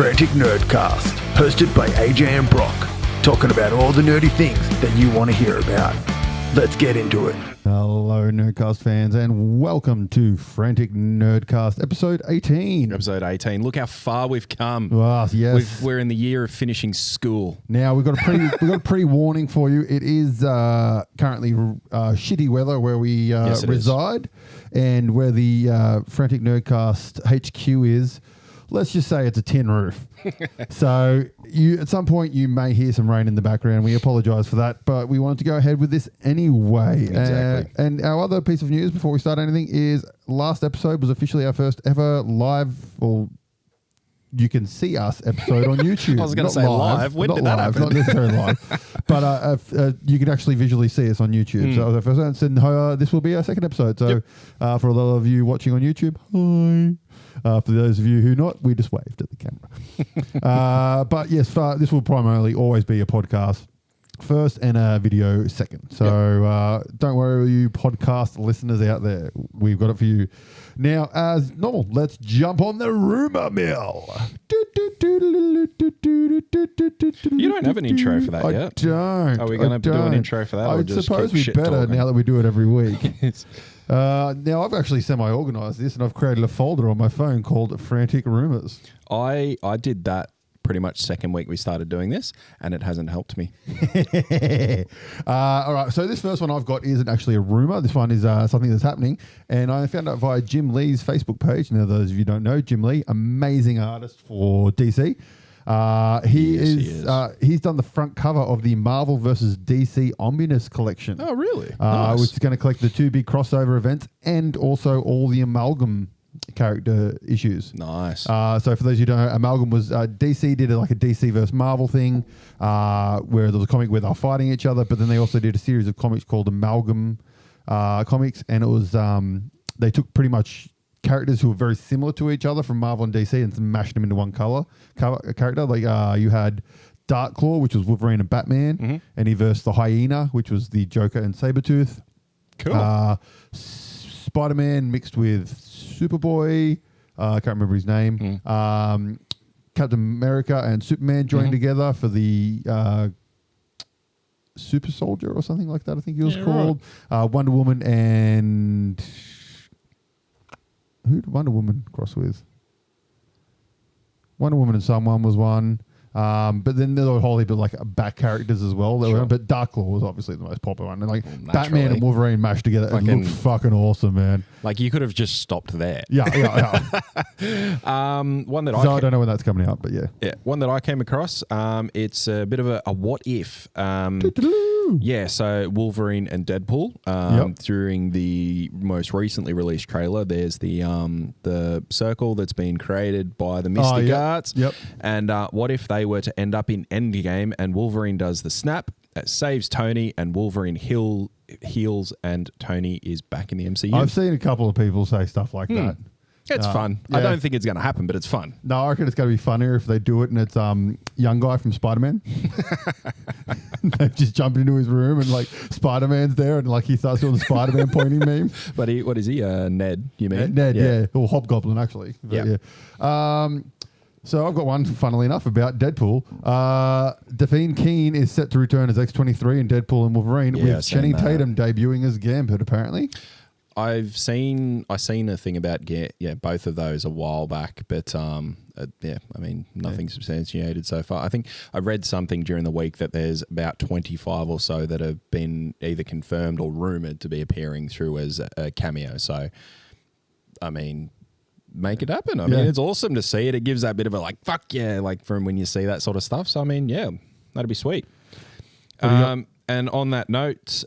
Frantic Nerdcast, hosted by AJ and Brock, talking about all the nerdy things that you want to hear about. Let's get into it. Hello, Nerdcast fans, and welcome to Frantic Nerdcast, episode 18. Episode 18. Look how far we've come. Ah, yes. We're in the year of finishing school. Now, we've got a pre-warning for you. It is currently shitty weather where we reside, and where the Frantic Nerdcast HQ is. Let's just say it's a tin roof. So at some point you may hear some rain in the background. We apologise for that, but we wanted to go ahead with this anyway. Exactly. And our other piece of news before we start anything is last episode was officially our first ever live, or you can see us episode on YouTube. I was going to say live. When did that happen? Not necessarily live. But you can actually visually see us on YouTube. So the first one, and this will be our second episode. So for a lot of you watching on YouTube, hi. For those of you who not, we just waved at the camera. But yes, this will primarily always be a podcast first and a video second. So don't worry, you podcast listeners out there. We've got it for you. Now, as normal, let's jump on the rumor mill. You don't have an intro for that yet. I don't. Are we going to do an intro for that? I suppose we better now that we do it every week. Now, I've actually semi-organised this, and I've created a folder on my phone called Frantic Rumors. I did that pretty much second week we started doing this, and it hasn't helped me. All right, so this first one I've got isn't actually a rumour. This one is something that's happening, and I found out via Jim Lee's Facebook page. Now, those of you who don't know, Jim Lee, amazing artist for DC. He's done the front cover of the Marvel vs. DC Omnibus collection. Oh, really? Nice. Which is going to collect the two big crossover events and also all the Amalgam character issues. Nice. So for those who don't know, Amalgam was DC did like a DC versus Marvel thing where there was a comic where they were fighting each other, but then they also did a series of comics called Amalgam comics, and it was they took pretty much characters who were very similar to each other from Marvel and DC and smashed them into one character. Like you had Darkclaw, which was Wolverine and Batman, and he versed the Hyena, which was the Joker and Sabretooth. Cool. Spider-Man mixed with Superboy. I can't remember his name. Captain America and Superman joined together for the Super Soldier or something like that, I think he was called. Right. Wonder Woman and... Who did Wonder Woman cross with? Wonder Woman and someone was one. But then there were a whole heap of like back characters as well. Sure. But Darkclaw was obviously the most popular one. And like Batman and Wolverine mashed together. It looked fucking awesome, man. Like you could have just stopped there. Yeah. One that I don't know when that's coming out, but yeah. Yeah, one that I came across. It's a bit of a what if. Yeah, so Wolverine and Deadpool. During the most recently released trailer, there's the circle that's been created by the Mystic Arts. Yep. And what if they were to end up in Endgame and Wolverine does the snap, saves Tony, and Wolverine heals and Tony is back in the MCU? I've seen a couple of people say stuff like that. It's fun. Yeah. I don't think it's going to happen, but it's fun. No, I reckon it's going to be funnier if they do it and it's young guy from Spider-Man. They just jump into his room and like Spider-Man's there and like he starts doing the Spider-Man pointing meme. But what is he? Ned, you mean? Ned, yeah. Or Hobgoblin, actually. Yeah. So I've got one, funnily enough, about Deadpool. Daphne Keane is set to return as X-23 in Deadpool and Wolverine with Channing Tatum debuting as Gambit, apparently. I've seen a thing about both of those a while back, but nothing substantiated so far. I think I read something during the week that there's about 25 or so that have been either confirmed or rumored to be appearing through as a cameo. So, I mean, make it happen. I mean, it's awesome to see it. It gives that bit of a like, fuck yeah, like from when you see that sort of stuff. So, I mean, yeah, that'd be sweet. And on that note,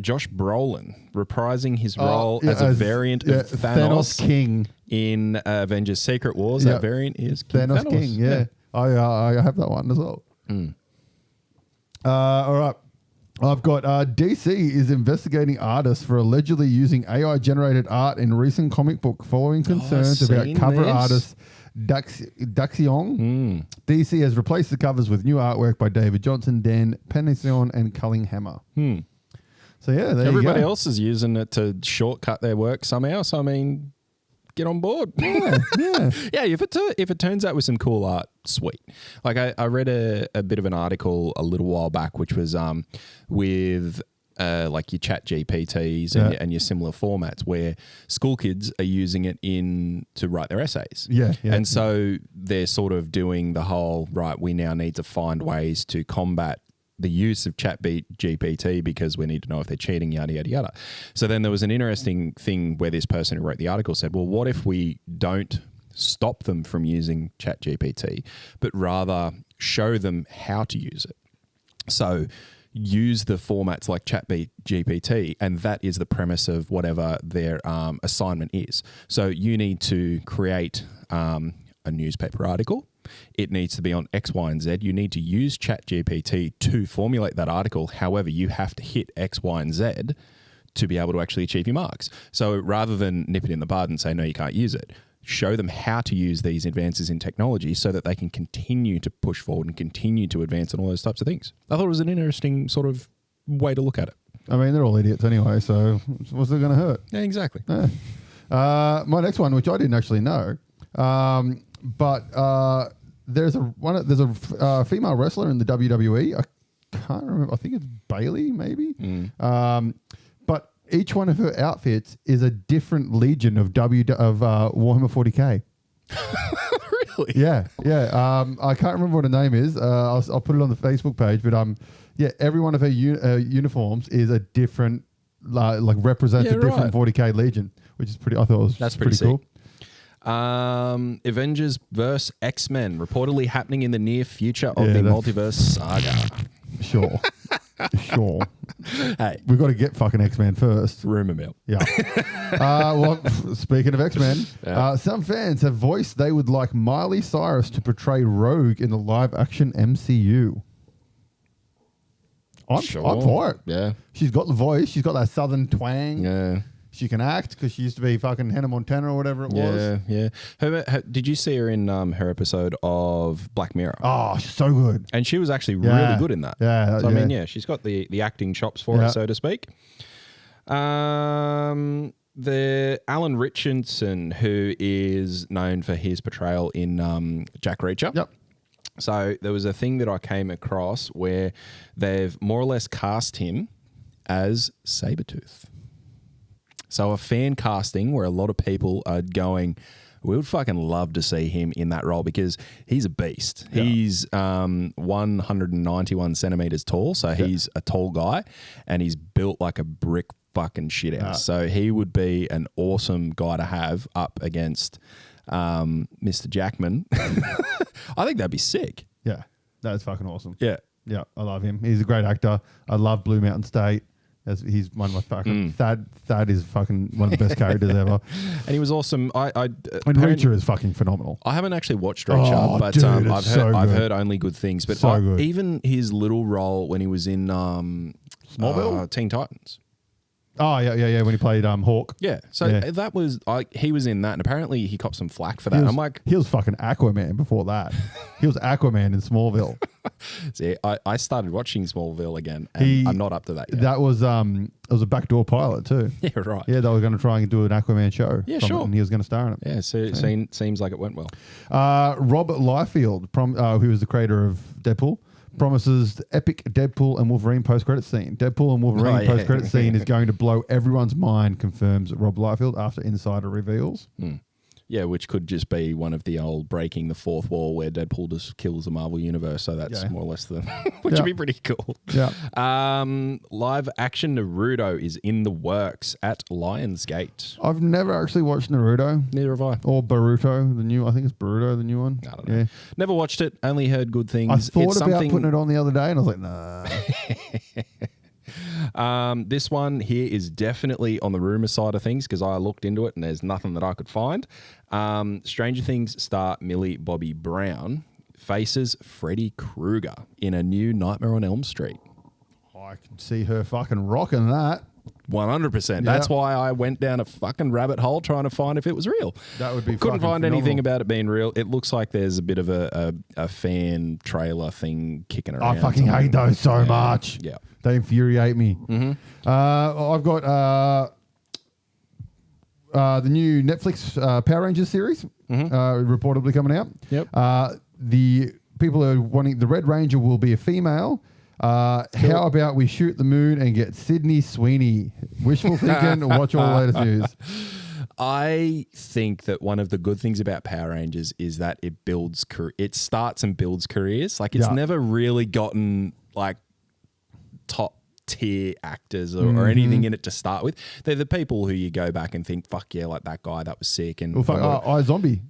Josh Brolin reprising his role as a variant of Thanos King in Avengers Secret Wars. That variant is Thanos King. Yeah. I have that one as well. All right. I've got DC is investigating artists for allegedly using AI-generated art in recent comic book following concerns about cover artist Daxion. DC has replaced the covers with new artwork by David Johnson, Dan Penision, and Culling Hammer. So yeah, there everybody you go. else is using it to shortcut their work somehow. So I mean, get on board. Yeah. Yeah, if it turns out with some cool art, sweet. Like I read a bit of an article a little while back, which was with like your chat GPTs and your similar formats where school kids are using it to write their essays. Yeah. And so they're sort of doing the whole, right, we now need to find ways to combat the use of chat GPT because we need to know if they're cheating, yada, yada, yada. So then there was an interesting thing where this person who wrote the article said, well, what if we don't stop them from using chat GPT, but rather show them how to use it? So use the formats like chat GPT, and that is the premise of whatever their assignment is. So you need to create a newspaper article. It needs to be on X, Y, and Z. You need to use ChatGPT to formulate that article. However, you have to hit X, Y, and Z to be able to actually achieve your marks. So rather than nip it in the bud and say, no, you can't use it, show them how to use these advances in technology so that they can continue to push forward and continue to advance in all those types of things. I thought it was an interesting sort of way to look at it. I mean, they're all idiots anyway, so what's it going to hurt? Yeah, exactly. Yeah. My next one, which I didn't actually know, but there's a female wrestler in the WWE. I can't remember. I think it's Bailey, maybe. But each one of her outfits is a different legion of Warhammer 40k. Really? Yeah. I can't remember what her name is. I'll put it on the Facebook page. But every one of her uniforms is a different, represents a different 40k legion, which is pretty. I thought it was pretty cool. Avengers vs. X-Men reportedly happening in the near future of the multiverse saga. Sure. Hey, we've got to get fucking X-Men first. Rumor mill. Yeah. Well, speaking of X-Men, some fans have voiced they would like Miley Cyrus to portray Rogue in the live-action MCU. I'm for it. Yeah. She's got the voice. She's got that southern twang. Yeah. She can act because she used to be fucking Hannah Montana or whatever it was. Yeah. Did you see her in her episode of Black Mirror? Oh, she's so good. And she was actually really good in that. Yeah. So, I mean, she's got the acting chops for it, so to speak. The Alan Richardson, who is known for his portrayal in Jack Reacher. Yep. So there was a thing that I came across where they've more or less cast him as Sabretooth. So a fan casting where a lot of people are going, we would fucking love to see him in that role because he's a beast. Yeah. He's 191 centimeters tall, so he's a tall guy, and he's built like a brick fucking shit house. So he would be an awesome guy to have up against Mr. Jackman. I think that'd be sick. Yeah, that's fucking awesome. Yeah, I love him. He's a great actor. I love Blue Mountain State. He's one of my fucking Thad is fucking one of the best characters ever. And he was awesome. And Reacher is fucking phenomenal. I haven't actually watched Reacher, but dude, I've heard only good things. But even his little role when he was in Smallville, Teen Titans. Oh yeah. When he played Hawk. Yeah. So that was he was in that, and apparently he copped some flack for that. I'm like, he was fucking Aquaman before that. He was Aquaman in Smallville. See, I started watching Smallville again, and I'm not up to that yet. That was it was a backdoor pilot too. Yeah, right. Yeah, they were going to try and do an Aquaman show. Yeah, sure. And he was going to star in it. Yeah, so seems like it went well. Robert Liefeld, who was the creator of Deadpool, promises the epic Deadpool and Wolverine post-credit scene. Deadpool and Wolverine post-credit scene is going to blow everyone's mind, confirms Rob Liefeld after insider reveals. Yeah, which could just be one of the old breaking the fourth wall where Deadpool just kills the Marvel Universe. So that's more or less which would be pretty cool. Yeah. Live action Naruto is in the works at Lionsgate. I've never actually watched Naruto. Neither have I. Or Boruto, I think it's Boruto, the new one. I don't know. Yeah. Never watched it. Only heard good things. I thought about putting it on the other day and I was like, nah. This one here is definitely on the rumor side of things because I looked into it and there's nothing that I could find. Stranger Things star Millie Bobby Brown faces Freddy Krueger in a new Nightmare on Elm Street. I can see her fucking rocking that. 100%. That's why I went down a fucking rabbit hole trying to find if it was real. That would be Couldn't find phenomenal. anything about it being real. It looks like there's a bit of a fan trailer thing kicking around. I fucking hate those so much. Yeah. They infuriate me. I've got the new Netflix Power Rangers series reportedly coming out. Yep. The people are wanting the Red Ranger will be a female. How about we shoot the moon and get Sydney Sweeney? Wishful thinking. Watch all the latest news. I think that one of the good things about Power Rangers is that it starts and builds careers. Like it's never really gotten like top tier actors or anything in it to start with. They're the people who you go back and think, fuck yeah, like that guy, that was sick. And iZombie.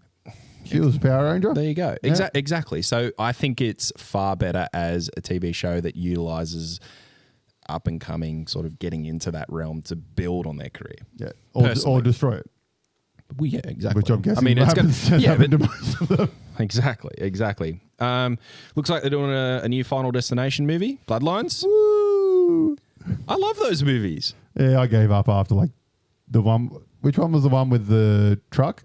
She was a Power Ranger. There you go. Yeah. Exactly. So I think it's far better as a TV show that utilizes up and coming, sort of getting into that realm to build on their career. Yeah. Or destroy it. Well, yeah, exactly. Which I'm guessing it's happened to most of them. Exactly. Looks like they're doing a new Final Destination movie, Bloodlines. Woo! I love those movies. Yeah, I gave up after like the one. Which one was the one with the truck?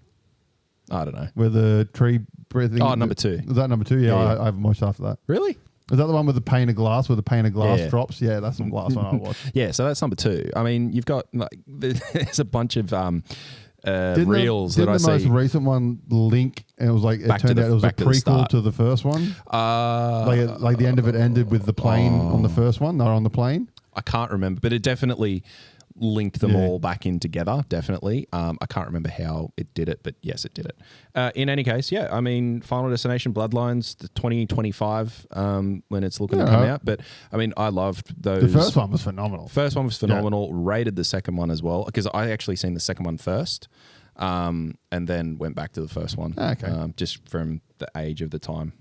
I don't know. Where the tree breathing. Oh, number 2. Was that number 2? Yeah, Yeah. I haven't watched after that. Really? Is that the one with the pane of glass, where the pane of glass drops? Yeah, that's the last one I watched. Yeah, so that's number 2. I mean, you've got like there's a bunch of reels didn't that I the most see. recent one link, and it was like it turned out it was a prequel to the first one. Like the end of it ended with the plane on the first one. They're on the plane. I can't remember, but it definitely linked them all back in together. Definitely. I can't remember how it did it, but yes, it did it. In any case, yeah, I mean, Final Destination Bloodlines, the 2025 when it's looking to come out. But I mean, I loved those. The first one was phenomenal. First one was phenomenal. Rated the second one as well, because I actually seen the second one first, and then went back to the first one. Okay. Just from the age of the time.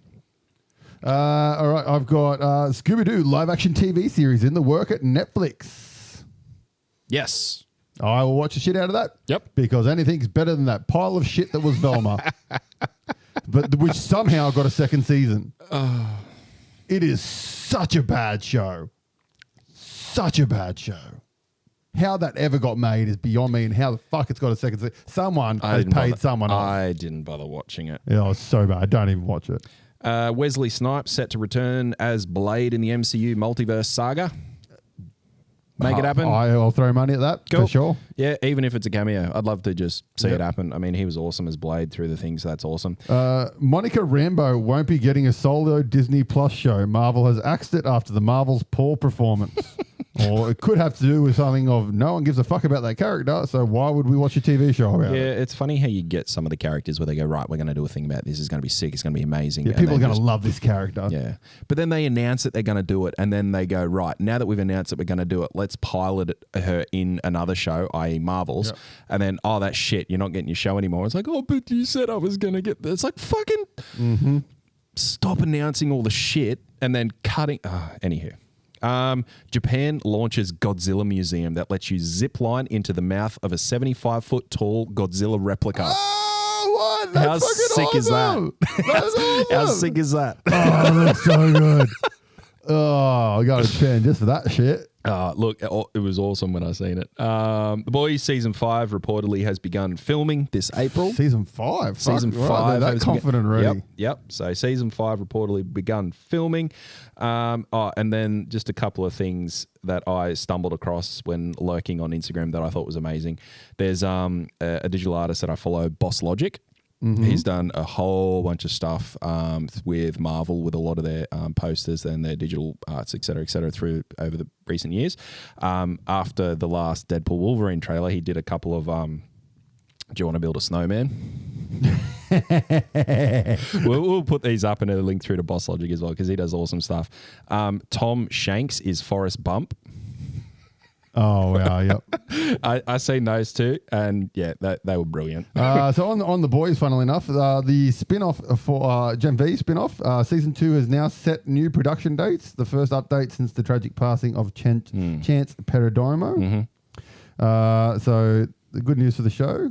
All right, I've got Scooby-Doo live action TV series in the work at Netflix. Yes. I will watch the shit out of that. Yep. Because anything's better than that pile of shit that was Velma. But which somehow got a second season. It is such a bad show. Such a bad show. How that ever got made is beyond me, and how the fuck it's got a second season. Someone has paid someone off. I didn't bother watching it. Yeah, it's so bad. Don't even watch it. Wesley Snipes set to return as Blade in the MCU multiverse saga. Make it happen. I'll throw money at that for sure. Yeah, even if it's a cameo, I'd love to just see it happen. I mean, he was awesome as Blade through the things. So that's awesome. Monica Rambeau won't be getting a solo Disney Plus show. Marvel has axed it after the Marvel's poor performance. Or it could have to do with something of no one gives a fuck about that character, so why would we watch a TV show about it? Yeah, it's funny how you get some of the characters where they go, right, we're going to do a thing about this. It's going to be sick. It's going to be amazing. Yeah, people are going to love this character. Yeah. But then they announce that they're going to do it, and then they go, right, now that we've announced that we're going to do it, let's pilot her in another show, i.e. Marvel's, and then, oh, that's shit. You're not getting your show anymore. It's like, oh, but you said I was going to get this. It's like, fucking stop announcing all the shit and then cutting. Anywho. Japan launches Godzilla Museum that lets you zip line into the mouth of a 75-foot tall Godzilla replica. Oh, what? That's How sick awesome. is that? That's awesome. How sick is that? Oh, that's so good. Oh, I got to Japan just for that shit. Look, it was awesome when I seen it. The Boys season 5 reportedly has begun filming this April. Season 5? Season Fuck, 5. They're that confident already. Yep. So season 5 reportedly begun filming. And then just a couple of things that I stumbled across when lurking on Instagram that I thought was amazing. There's a digital artist that I follow, Boss Logic. He's done a whole bunch of stuff with Marvel, with a lot of their posters and their digital arts, et cetera, through over the recent years. After the last Deadpool Wolverine trailer, he did a couple of Do you want to build a snowman? we'll put these up and a link through to Boss Logic as well, because he does awesome stuff. Tom Shanks is Forrest Bump. Oh, yeah, yep. I seen those two, and yeah, they were brilliant. So on The Boys, funnily enough, the spin-off for Gen V spin-off, season 2 has now set new production dates. The first update since the tragic passing of Chance Perdomo. So the good news for the show.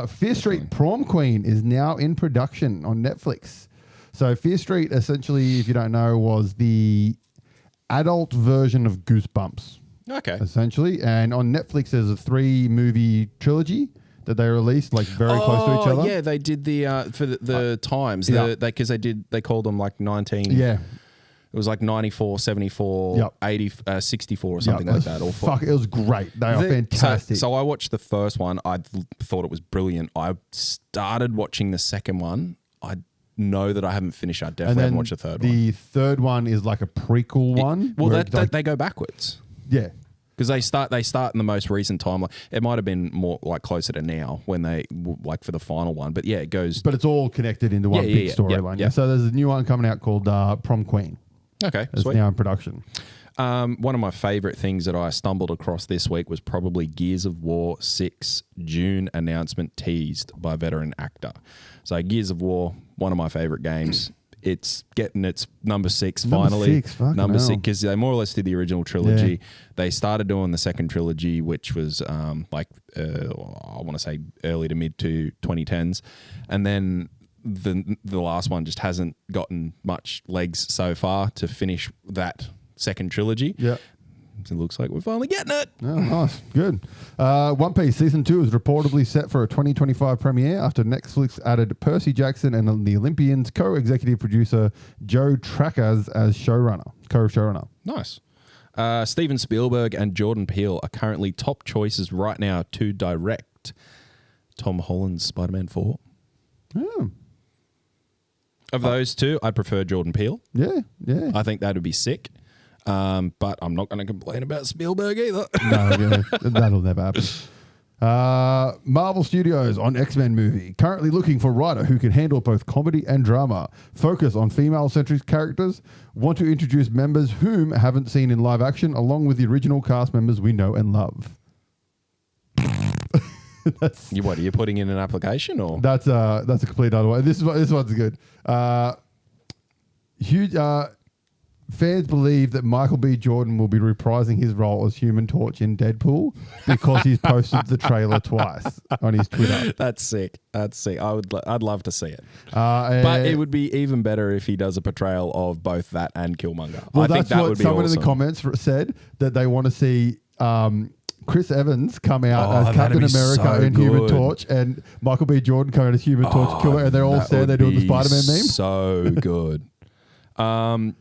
Fear Street Prom Queen is now in production on Netflix. So Fear Street, essentially, if you don't know, was the adult version of Goosebumps. Okay. Essentially. And on Netflix, there's a 3-movie trilogy that they released, like very close to each other. Yeah, they did the for the times. Yeah. Because they called them like 19. Yeah. It was like 94, 74, 80, 64 or something like that. Fuck, it was great. They are fantastic. So I watched the first one. I thought it was brilliant. I started watching the second one. I know that I haven't finished. I definitely haven't watched the third one. The third one is like a prequel one. Well, they go backwards. Yeah. Because they start in the most recent timeline. It might have been more like closer to now when they like for the final one. But yeah, it goes. But it's all connected into one big storyline. Yeah. So there's a new one coming out called Prom Queen. Okay, it's now in production. One of my favorite things that I stumbled across this week was probably Gears of War 6 June announcement teased by veteran actor. So Gears of War, one of my favorite games. It's getting its number 6 finally. Number 6, because they more or less did the original trilogy. Yeah. They started doing the second trilogy, which was I want to say early to mid to 2010s, and then the last one just hasn't gotten much legs so far to finish that second trilogy. Yeah. It looks like we're finally getting it. Oh, nice. Good. One Piece Season 2 is reportedly set for a 2025 premiere after Netflix added Percy Jackson and the Olympians co-executive producer Joe Trackers as co-showrunner. Nice. Steven Spielberg and Jordan Peele are currently top choices right now to direct Tom Holland's Spider-Man 4. Yeah. Of those two, I prefer Jordan Peele. Yeah. I think that would be sick. But I'm not going to complain about Spielberg either. No, that'll never happen. Marvel Studios on X-Men movie. Currently looking for a writer who can handle both comedy and drama. Focus on female-centric characters. Want to introduce members whom haven't seen in live action, along with the original cast members we know and love. What are you putting in an application or? That's a complete other way. This one's good. Huge. Fans believe that Michael B. Jordan will be reprising his role as Human Torch in Deadpool because he's posted the trailer twice on his Twitter. That's sick. I'd love to see it. But it would be even better if he does a portrayal of both that and Killmonger. Well, I think that would be someone awesome. in the comments said that they want to see Chris Evans come out as Captain America in Human Torch and Michael B. Jordan come out as Human Torch Killer, and they're all there. They're doing the Spider-Man meme. So good.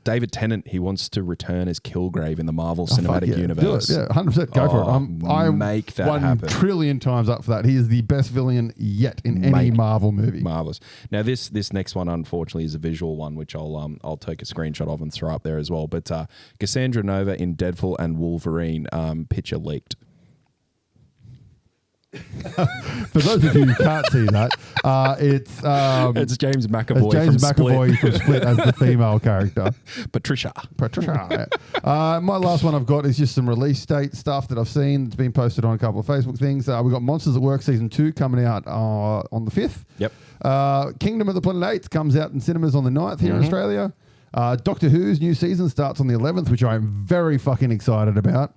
David Tennant, he wants to return as Kilgrave in the Marvel Cinematic Universe. Do it. Yeah, 100%. Go for it. I make that 1 happen. trillion times up for that. He is the best villain yet in any Marvel movie. Marvelous. Now, this next one, unfortunately, is a visual one, which I'll take a screenshot of and throw up there as well. But Cassandra Nova in Deadpool and Wolverine picture leaked. For those of you who can't see that, it's James McAvoy. James from McAvoy Split. from Split as the female character, Patricia. My last one I've got is just some release date stuff that I've seen. It's been posted on a couple of Facebook things. We've got Monsters at Work Season 2 coming out on the 5th. Yep. Kingdom of the Planet Apes comes out in cinemas on the 9th here in Australia. Doctor Who's new season starts on the 11th, which I'm very fucking excited about.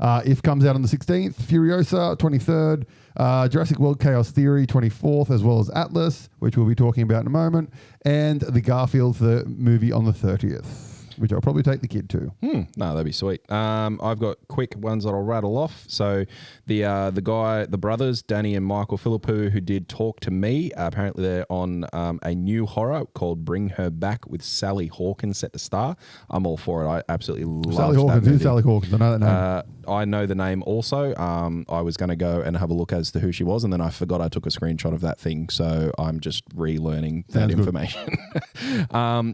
If comes out on the 16th, Furiosa 23rd, Jurassic World Chaos Theory 24th, as well as Atlas, which we'll be talking about in a moment, and the Garfield movie on the 30th, which I'll probably take the kid to. No, that'd be sweet. I've got quick ones that I'll rattle off. So the brothers, Danny and Michael Philippou, who did Talk to Me, apparently they're on a new horror called Bring Her Back with Sally Hawkins set to star. I'm all for it. I absolutely love Sally Hawkins. Who's Sally Hawkins? I know that name. I know the name also. I was going to go and have a look as to who she was, and then I forgot I took a screenshot of that thing, so I'm just relearning that information.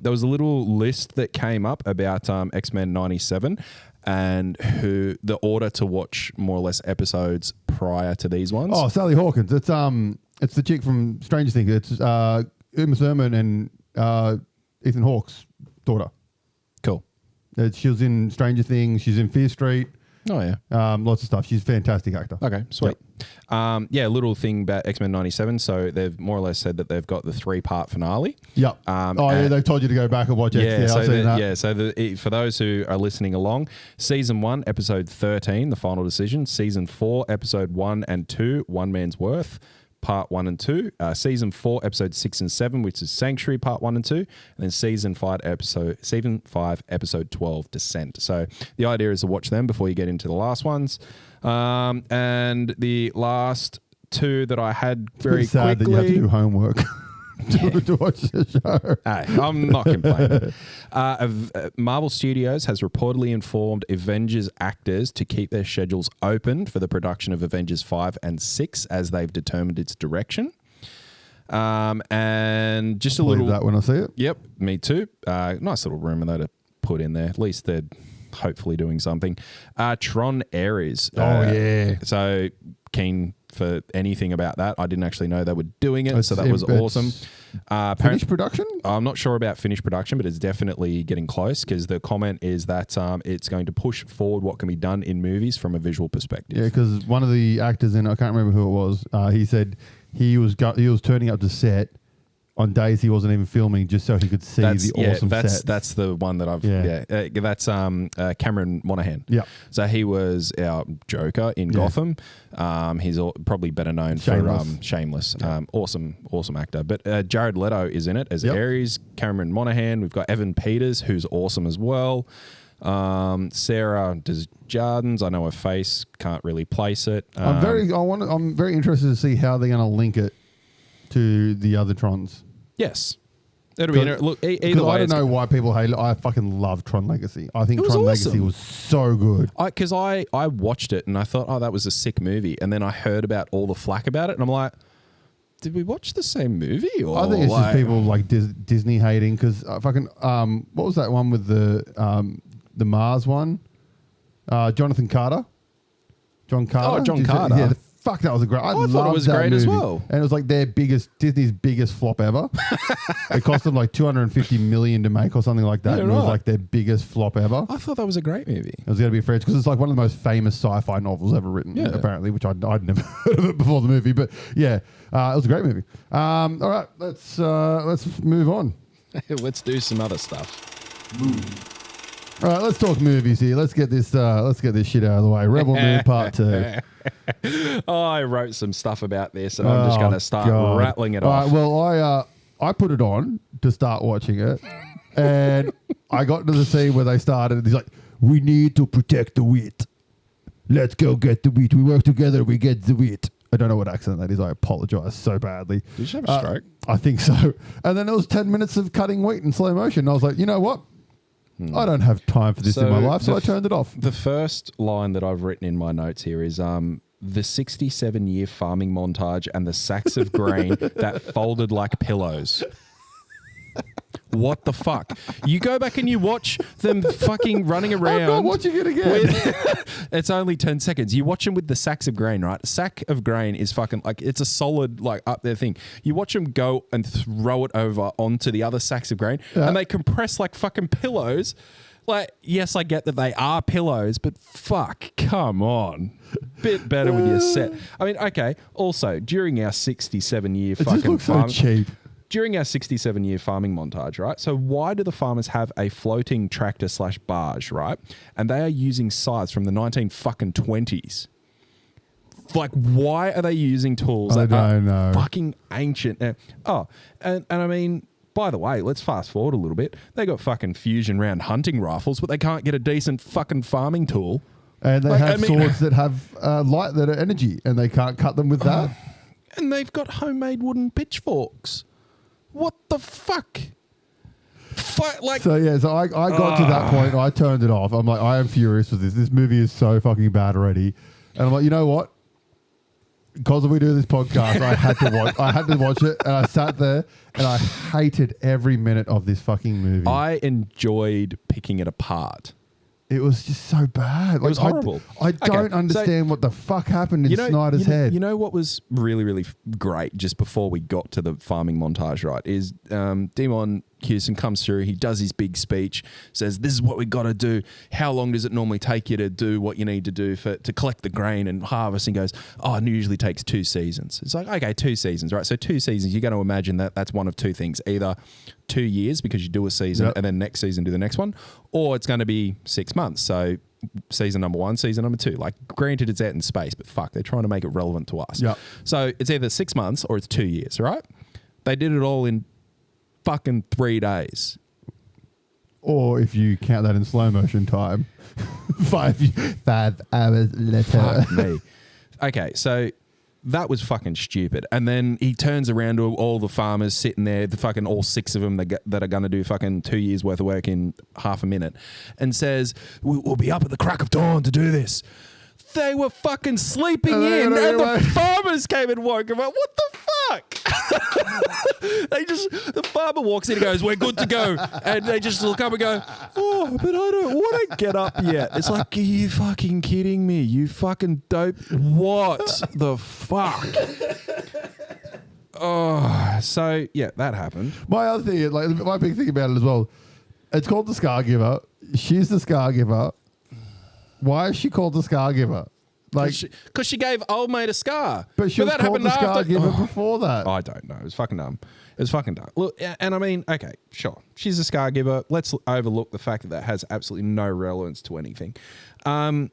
There was a little list that came up about X-Men 97 and the order to watch more or less episodes prior to these ones. Oh, Sally Hawkins. It's the chick from Stranger Things. It's Uma Thurman and Ethan Hawke's daughter. Cool. She was in Stranger Things. She's in Fear Street. Oh, yeah. Lots of stuff. She's a fantastic actor. Okay, sweet. Yep. Little thing about X-Men 97. So they've more or less said that they've got the 3-part finale. Yep. They've told you to go back and watch X. Yeah, I've seen that. Yeah, so for those who are listening along, Season 1, Episode 13, The Final Decision. Season 4, Episode 1 and 2, One Man's Worth. Part 1 and 2, Season 4, Episode 6 and 7, which is Sanctuary, Part 1 and 2, and then Season 5, Episode 12, Descent. So the idea is to watch them before you get into the last ones. And the last two that I had very sad quickly. that you have to do homework. to watch the show. Hey, I'm not complaining. Marvel Studios has reportedly informed Avengers actors to keep their schedules open for the production of Avengers 5 and 6 as they've determined its direction. And just a little... that when I see it. Yep, me too. Nice little rumor though to put in there. At least they're hopefully doing something. Tron Ares. Yeah. So keen for anything about that. I didn't actually know they were doing it, so that was awesome. Finished production? I'm not sure about finished production, but it's definitely getting close because the comment is that it's going to push forward what can be done in movies from a visual perspective. Yeah, because one of the actors in, I can't remember who it was, he said he was turning up to set on days he wasn't even filming just so he could see awesome sets. That's the one that I've... that's Cameron Monaghan. Yeah. So he was our Joker in Gotham. He's probably better known Shameless. for Shameless. Awesome actor. But Jared Leto is in it as Ares. Cameron Monaghan. We've got Evan Peters, who's awesome as well. Sarah Desjardins, I know her face, can't really place it. I'm very interested to see how they're going to link it to the other Trons. Yes. It'll be look, either way. I don't know why people hate it. I fucking love Tron Legacy. I think Tron Legacy was so good. Because I watched it and I thought, that was a sick movie. And then I heard about all the flack about it and I'm like, did we watch the same movie? Or I think it's just people like Disney hating because fucking what was that one with the Mars one? Jonathan Carter. John Carter. Oh, John Carter. Yeah, fuck, that was a great. I thought it was great movie. as well. And it was like Disney's biggest flop ever. It cost them like $250 million to make or something like that. Yeah, and it was like their biggest flop ever. I thought that was a great movie. It was going to be a French because it's like one of the most famous sci-fi novels ever written, apparently, which I'd never heard of it before the movie. But yeah, it was a great movie. All right, let's move on. Let's do some other stuff. All right, let's talk movies here. Let's get this shit out of the way. Rebel Moon Part 2. I wrote some stuff about this, and I'm just going to start rattling it off. All right, well, I put it on to start watching it, and I got to the scene where they started, and he's like, "We need to protect the wheat. Let's go get the wheat. We work together, we get the wheat." I don't know what accent that is. I apologize so badly. Did you have a stroke? I think so. And then it was 10 minutes of cutting wheat in slow motion. I was like, you know what? I don't have time for this in my life, so I turned it off. The first line that I've written in my notes here is the 67-year farming montage and the sacks of grain that folded like pillows. What the fuck? You go back and you watch them fucking running around. I'm not watching it again. It's only 10 seconds. You watch them with the sacks of grain, right? A sack of grain is fucking like, it's a solid like up there thing. You watch them go and throw it over onto the other sacks of grain and they compress like fucking pillows. Like, yes, I get that they are pillows, but fuck, come on. Bit better with your set. I mean, okay. Also, during our 67-year fucking just looks so cheap. During our 67-year farming montage, right? So why do the farmers have a floating tractor / barge, right? And they are using scythes from the 1920s. Like, why are they using tools that are fucking ancient? And I mean, by the way, let's fast forward a little bit. They got fucking fusion round hunting rifles, but they can't get a decent fucking farming tool. And they have swords that have light that are energy, and they can't cut them with that. And they've got homemade wooden pitchforks. What the fuck? So I got to that point. I turned it off. I'm like, I am furious with this. This movie is so fucking bad already. And I'm like, you know what? Because we do this podcast, I had to watch it. And I sat there and I hated every minute of this fucking movie. I enjoyed picking it apart. It was just so bad. It was horrible. I don't understand what the fuck happened in Snyder's head. You know what was really, really great just before we got to the farming montage, right, is Damon Houston comes through, he does his big speech, says, this is what we got to do. How long does it normally take you to do what you need to do to collect the grain and harvest? And goes, it usually takes 2 seasons. It's like, okay, 2 seasons, right? So 2 seasons, you're going to imagine that's one of 2 things. Either 2 years because you do a season and then next season do the next one, or it's going to be 6 months. So season number 1, season number 2. Like, granted, it's out in space, but fuck, they're trying to make it relevant to us. Yep. So it's either 6 months or it's 2 years, right? They did it all in fucking 3 days. Or if you count that in slow motion time, 5 hours later. Fuck me. Okay, so that was fucking stupid. And then he turns around to all the farmers sitting there, the fucking all 6 of them that are going to do fucking 2 years worth of work in half a minute, and says, we'll be up at the crack of dawn to do this. They were fucking sleeping in, and the farmers came and woke them up. What the fuck? The farmer walks in and goes, we're good to go. And they just look up and go, oh, but I don't want to get up yet. It's like, are you fucking kidding me? You fucking dope. What the fuck? Oh, so yeah, that happened. My other thing, like my big thing about it as well, it's called the Scar Giver. She's the Scar Giver. Why is she called the Scar Giver? Like, because she gave old mate a scar. But she was called the Scar Giver before that. I don't know. It was fucking dumb. It was fucking dumb. Look, and I mean, okay, sure. She's a Scar Giver. Let's overlook the fact that has absolutely no relevance to anything. The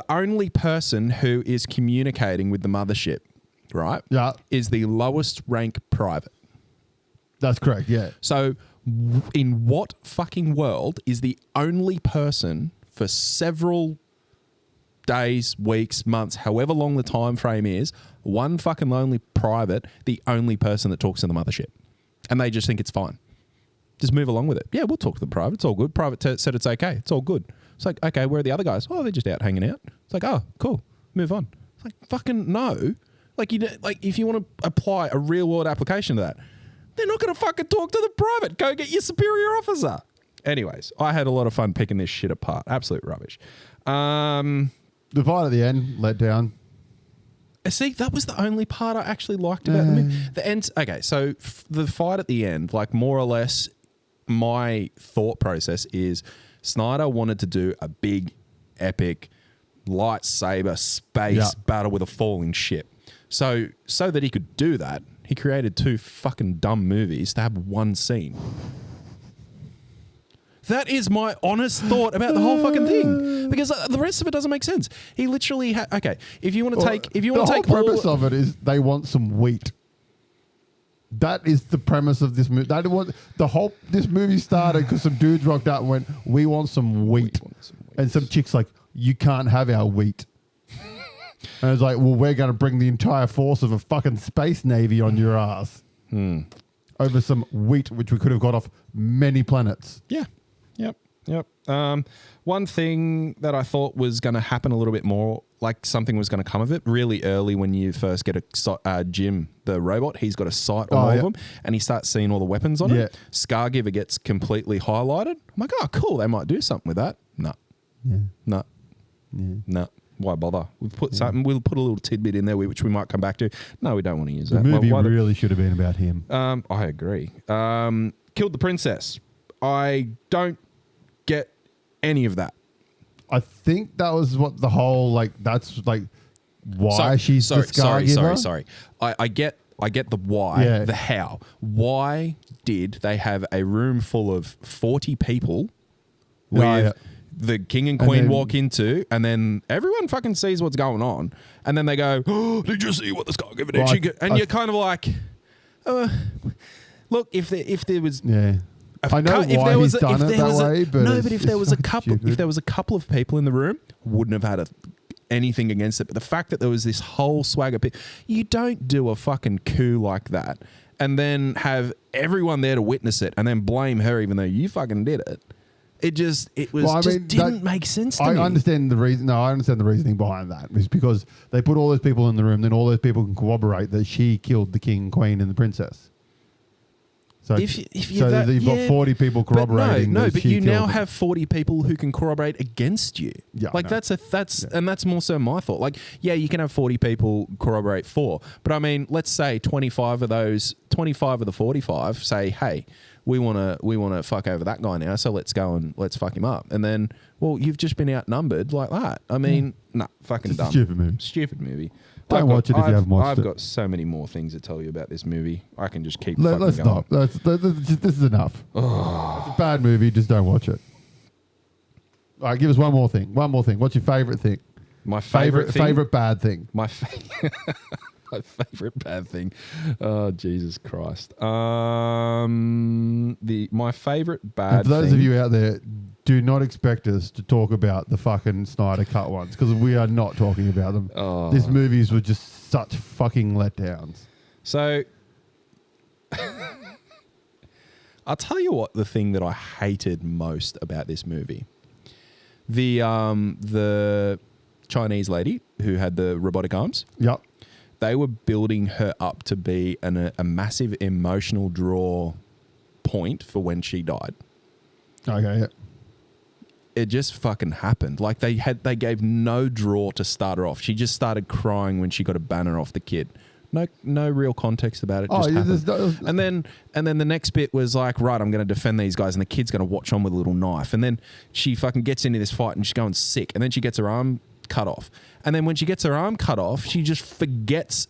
only person who is communicating with the mothership, right? Yeah. Is the lowest rank private. That's correct, yeah. So in what fucking world is the only person for several days, weeks, months, however long the time frame is, one fucking lonely private, the only person that talks to the mothership? And they just think it's fine. Just move along with it. Yeah, we'll talk to the private. It's all good. Private said it's okay. It's all good. It's like, okay, where are the other guys? Oh, they're just out hanging out. It's like, oh, cool. Move on. It's like, fucking no. Like, if you want to apply a real world application to that, they're not going to fucking talk to the private. Go get your superior officer. Anyways, I had a lot of fun picking this shit apart. Absolute rubbish. The fight at the end, let down. See, that was the only part I actually liked about the movie. The end. Okay, so the fight at the end, like more or less, my thought process is Snyder wanted to do a big, epic, lightsaber space battle with a falling ship. So that he could do that, he created 2 fucking dumb movies to have one scene. That is my honest thought about the whole fucking thing, because the rest of it doesn't make sense. He literally okay. If you want to take, the whole premise of it is they want some wheat. That is the premise of this movie. This movie started because some dudes rocked out and went, "We want some wheat," and some chicks like, "You can't have our wheat." And it's like, well, we're going to bring the entire force of a fucking space navy on your ass over some wheat, which we could have got off many planets. Yeah. Yep. One thing that I thought was going to happen a little bit more, like something was going to come of it really early when you first get Jim, the robot. He's got a sight on all of them, and he starts seeing all the weapons on it. Scargiver gets completely highlighted. I'm like, oh, cool. They might do something with that. No. Yeah. No. Why bother? We've put something. We'll put a little tidbit in there, which we might come back to. No, we don't want to use that. The movie really should have been about him. I agree. Killed the princess. I don't get any of that. I think that was what the whole that's why she's the Scargiver. Sorry. I get the why, the how. Why did they have a room full of 40 people with the king and queen walk into, and then everyone fucking sees what's going on, and then they go, oh, did you see what the Scargiver did? And you're kind of like, look, if there was... Yeah. I know why he's done it that way, but no. But if there was a couple of people in the room, wouldn't have had anything against it. But the fact that there was this whole swag of people, you don't do a fucking coup like that and then have everyone there to witness it and then blame her even though you fucking did it. It didn't make sense to me. I understand the reason. No, I understand the reasoning behind that. It's because they put all those people in the room, then all those people can corroborate that she killed the king, queen, and the princess. So, you've got 40 people corroborating. But you now have 40 people who can corroborate against you. Yeah, like and that's more so my thought. Like, yeah, you can have 40 people corroborate for, but I mean, let's say 25 of the 45 say, hey, we want to fuck over that guy now, so let's go and let's fuck him up. And then, well, you've just been outnumbered like that. I mean, fucking dumb. Stupid movie. Don't watch it if you haven't watched it. I've got so many more things to tell you about this movie. I can just keep let's going. Stop. This is enough. It's a bad movie. Just don't watch it. All right, give us one more thing. What's your favourite thing? My favourite thing? Favourite bad thing? My favorite bad thing. Oh, Jesus Christ. My favorite bad And for those thing. of you out there, do not expect us to talk about the fucking Snyder Cut ones because we are not talking about them. Oh. These movies were just such fucking letdowns. So, I'll tell you what the thing that I hated most about this movie. The Chinese lady who had the robotic arms. Yep. They were building her up to be a massive emotional draw point for when she died. Okay, yeah. It just fucking happened. Like they gave no draw to start her off. She just started crying when she got a banner off the kid. No real context about it. Just happened. And then the next bit was like, right, I'm going to defend these guys, and the kid's going to watch on with a little knife. And then she fucking gets into this fight, and she's going sick. And then she gets her arm cut off. And then when she gets her arm cut off, she just forgets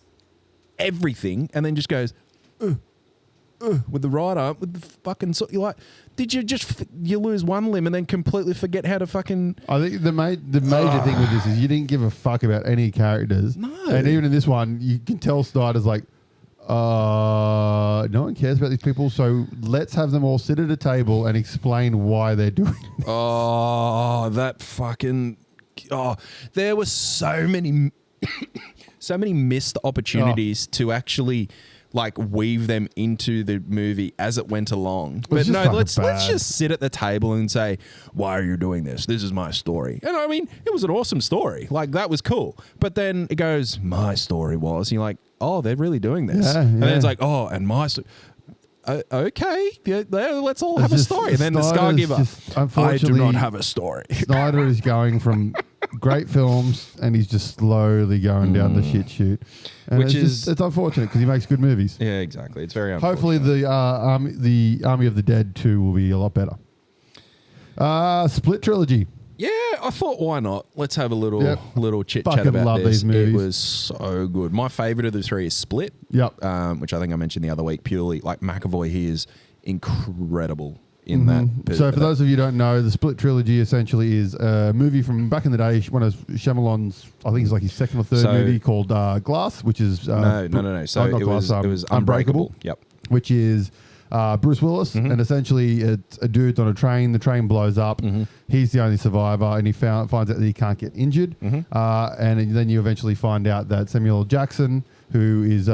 everything, and then just goes with the right arm, with the fucking. You're like, did you just you lose one limb and then completely forget how to fucking? I think the major thing with this is you didn't give a fuck about any characters. No. And even in this one, you can tell Snyder's like, no one cares about these people, so let's have them all sit at a table and explain why they're doing this. Oh, that fucking. Oh, there were so many missed opportunities to actually like weave them into the movie as it went along. But no, let's just sit at the table and say, why are you doing this? This is my story. And I mean, it was an awesome story. Like, that was cool. But then it goes, my story was, and you're like, oh, they're really doing this. Yeah, and then it's like, oh, and my story. Okay, yeah, let's all have a story. And then the Scar giver, I do not have a story. Snyder is going from great films and he's just slowly going down the shit chute. And Which it's unfortunate because he makes good movies. Yeah, exactly. It's very unfortunate. Hopefully the Army of the Dead 2 will be a lot better. Split Trilogy. Yeah, I thought, why not? Let's have a little chit chat Fucking about love this. these movies. It was so good. My favorite of the three is Split. Yep. Which I think I mentioned the other week. Purely like McAvoy, he is incredible in that. So for those of you who don't know, the Split Trilogy essentially is a movie from back in the day. One of Shyamalan's, I think it's like his second or third movie called Glass, which is no. So it was Unbreakable. Yep. Which is Bruce Willis, and essentially it's a dude's on a train. The train blows up. He's the only survivor, and he finds out that he can't get injured. And then you eventually find out that Samuel L. Jackson, who is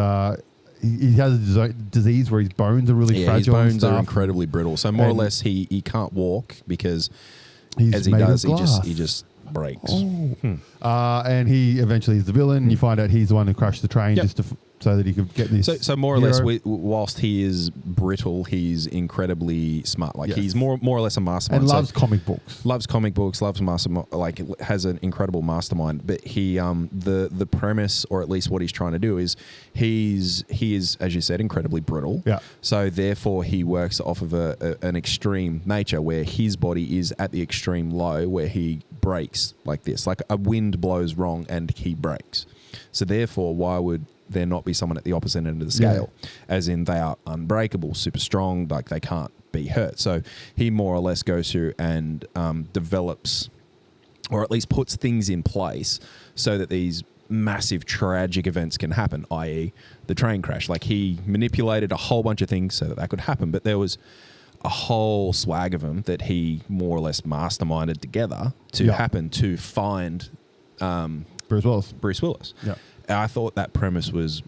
he has a disease where his bones are really fragile. His bones are incredibly brittle. So more or less, he can't walk because as he made does, of glass. he just breaks. And he eventually is the villain. You find out he's the one who crashed the train just so that he could get this. So more or less, whilst he is brittle, he's incredibly smart. Like he's more or less a mastermind. And loves comic books. Loves comic books. Loves mastermind. Like has an incredible mastermind. But he, the premise, or at least what he's trying to do, is he is, as you said, incredibly brittle. Yeah. So therefore, he works off of an extreme nature where his body is at the extreme low, where he breaks like this. Like a wind blows wrong and he breaks. So therefore, why would there not be someone at the opposite end of the scale? As in, they are unbreakable, super strong, like they can't be hurt. So he more or less goes through and develops, or at least puts things in place so that these massive tragic events can happen, i.e. the train crash. Like he manipulated a whole bunch of things so that could happen, but there was a whole swag of them that he more or less masterminded together to happen to find Bruce Willis. Yeah. I thought that premise was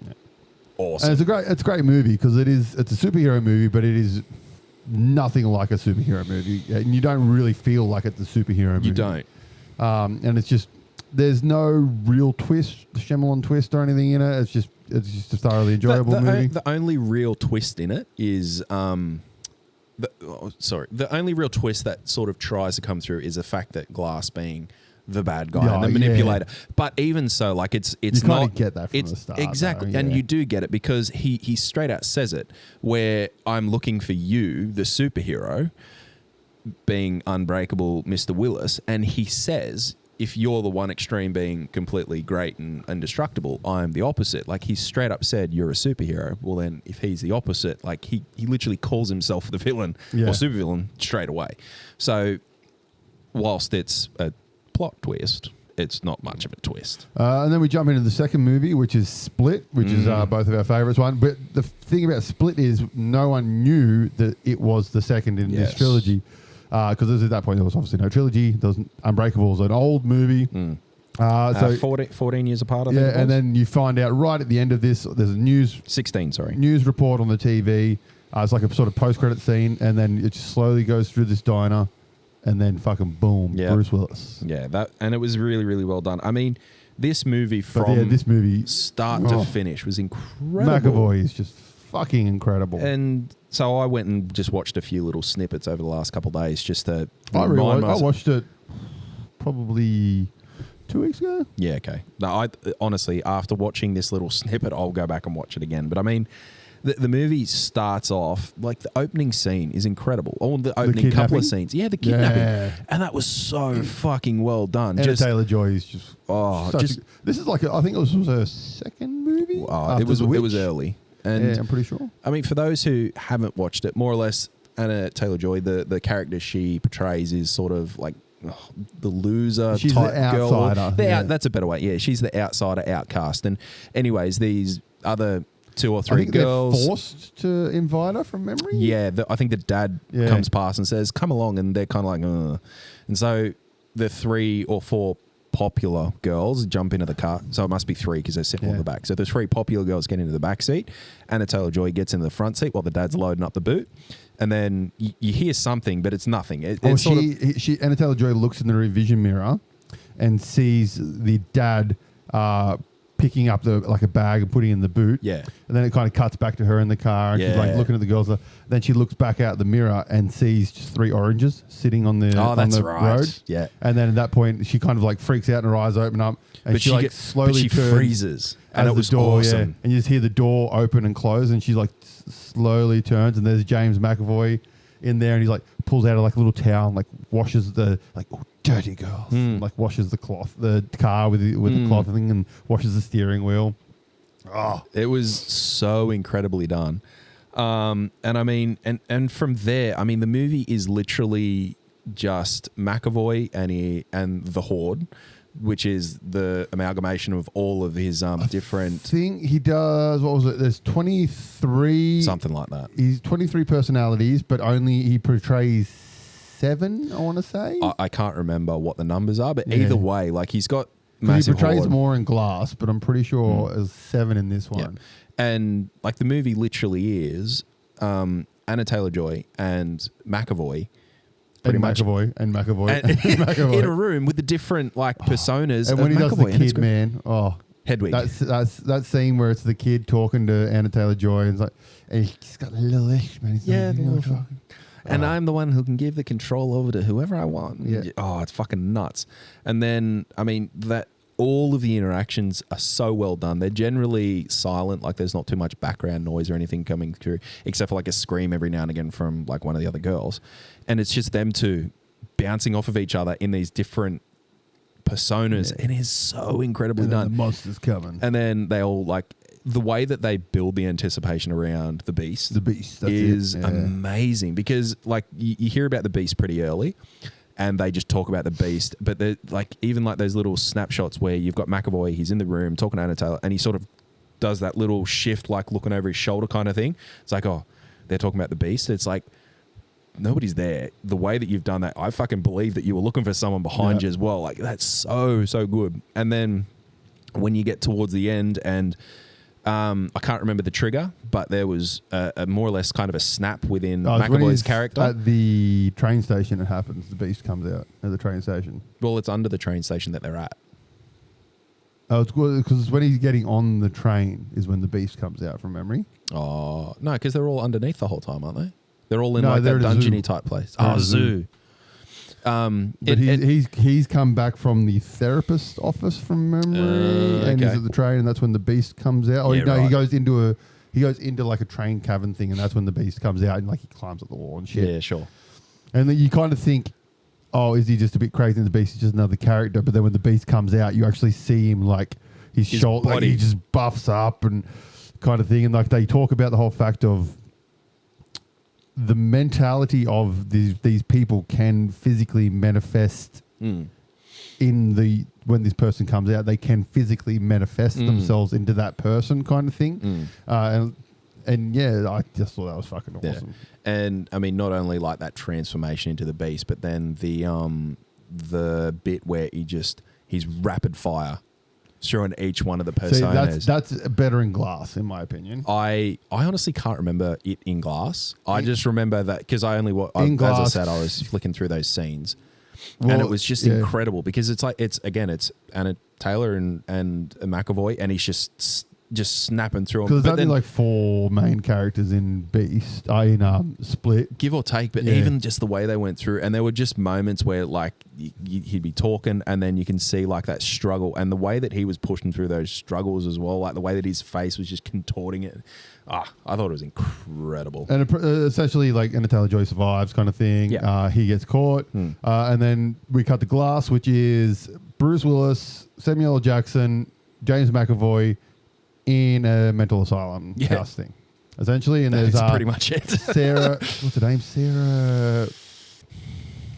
awesome. And it's a great movie because it's a superhero movie, but it is nothing like a superhero movie, and you don't really feel like it's a superhero movie. You don't. And it's just there's no real twist, Shyamalan twist or anything in it. It's just a thoroughly enjoyable movie. The only real twist in it is the only real twist that sort of tries to come through is the fact that Glass being the bad guy and the manipulator. But even so, like it's you not. You get that from the start. Exactly. Though, and you do get it because he straight out says it, where I'm looking for you, the superhero, being Unbreakable Mr. Willis, and he says, if you're the one extreme being completely great and indestructible, I'm the opposite. Like he straight up said, you're a superhero. Well then, if he's the opposite, like he literally calls himself the villain or supervillain straight away. So whilst it's a plot twist, it's not much of a twist. And then we jump into the second movie, which is Split, which is both of our favourites. One, but the thing about Split is no one knew that it was the second in this trilogy, because at that point there was obviously no trilogy. There was Unbreakable was an old movie. So 14 years apart. I think and then you find out right at the end of this, there's a 16. Sorry, news report on the TV. It's like a sort of post-credit scene, and then it just slowly goes through this diner, and then fucking boom, Bruce Willis. Yeah, and it was really, really well done. I mean, this movie this movie start to finish was incredible. McAvoy is just fucking incredible. And so I went and just watched a few little snippets over the last couple of days just to I watched it probably 2 weeks ago. Yeah, okay. No, I honestly, after watching this little snippet, I'll go back and watch it again. But I mean, the movie starts off, like the opening scene is incredible. Or the opening couple of scenes. Yeah, the kidnapping. Yeah. And that was so fucking well done. Anna Taylor-Joy is just... this is like, I think it was her second movie? It was early. And yeah, I'm pretty sure. I mean, for those who haven't watched it, more or less, Anna Taylor-Joy, the character she portrays is sort of like the loser she's type the outsider. girl. That's a better way. Yeah, she's the outsider, outcast. And anyways, these other 2 or 3 girls they're forced to invite her from memory. Yeah, I think the dad comes past and says, "Come along," and they're kind of like, "Ugh." And so the 3 or 4 popular girls jump into the car. So it must be 3 because they're sitting on the back. So the 3 popular girls get into the back seat. Anna Taylor-Joy gets into the front seat while the dad's loading up the boot. And then you hear something, but it's nothing. Anna Taylor-Joy looks in the revision mirror and sees the dad picking up a bag and putting it in the boot. Yeah. And then it kind of cuts back to her in the car. And she's like looking at the girls. Then she looks back out the mirror and sees just 3 oranges sitting on the road. Yeah. And then at that point, she kind of like freaks out and her eyes open up. And she slowly freezes. And it was awesome. Yeah, and you just hear the door open and close, and she like slowly turns, and there's James McAvoy in there, and he's like pulls out a little towel and like washes the dirty girls, like washes the car with the cloth thing, and washes the steering wheel. Oh, it was so incredibly done. And I mean, and from there, I mean, the movie is literally just McAvoy and the Horde, which is the amalgamation of all of his different... I think he does, what was it? There's 23... Something like that. He's 23 personalities, but only he portrays 7, I want to say. I can't remember what the numbers are, but either way, like he's got massive He portrays Horde. more in Glass, but I'm pretty sure there's 7 in this one. Yeah. And like the movie literally is Anna Taylor-Joy and McAvoy... McAvoy in a room with the different like personas. And when he McAvoy, does the kid, man, Hedwig. That's that scene where it's the kid talking to Anna Taylor-Joy, and it's like, and he's got a little ish, man. And I'm the one who can give the control over to whoever I want. Yeah. Oh, it's fucking nuts. And then I mean that all of the interactions are so well done. They're generally silent, like there's not too much background noise or anything coming through, except for like a scream every now and again from like one of the other girls. And it's just them two bouncing off of each other in these different personas, and it's so incredibly done. The monster's coming. And then they all like the way that they build the anticipation around the beast. The beast is amazing because like you hear about the beast pretty early. And they just talk about the beast, but they're like even like those little snapshots where you've got McAvoy, he's in the room talking to Anna Taylor, and he sort of does that little shift, like looking over his shoulder kind of thing. It's like, oh, they're talking about the beast. It's like nobody's there. The way that you've done that, I fucking believe that you were looking for someone behind you as well. Like that's so good. And then when you get towards the end and I can't remember the trigger, but there was a more or less kind of a snap within McAvoy's character. At the train station, it happens. The beast comes out at the train station. Well, it's under the train station that they're at. Oh, it's because when he's getting on the train is when the beast comes out from memory. Oh, no, because they're all underneath the whole time, aren't they? They're all in like that dungeony type place. Oh, zoo. But he's come back from the therapist office from memory, and he's at the train, and that's when the beast comes out. He goes into like a train cavern thing, and that's when the beast comes out, and like he climbs up the wall and shit. Yeah, sure. And then you kind of think, oh, is he just a bit crazy? And the beast is just another character. But then when the beast comes out, you actually see him like his shoulder, like he just buffs up and kind of thing. And like they talk about the whole fact of the mentality of these people can physically manifest when this person comes out, they can physically manifest themselves into that person, kind of thing. And yeah, I just thought that was fucking awesome. And I mean, not only like that transformation into the beast, but then the bit where he's rapid fire throwing each one of the personas. See, that's better in Glass, in my opinion. I honestly can't remember it in Glass. I just remember that because as I said, I was flicking through those scenes, and it was just incredible because it's Anna Taylor and McAvoy, and he's just snapping through them. Because there's only like 4 main characters in Beast, in Split. Give or take, but even just the way they went through, and there were just moments where like he'd be talking and then you can see like that struggle and the way that he was pushing through those struggles as well, like the way that his face was just contorting it. I thought it was incredible. And essentially like Anna Taylor-Joy survives kind of thing. Yeah. He gets caught. And then we cut to Glass, which is Bruce Willis, Samuel L. Jackson, James McAvoy, in a mental asylum house thing, essentially. And that's there's pretty much it. Sarah, what's her name? Sarah.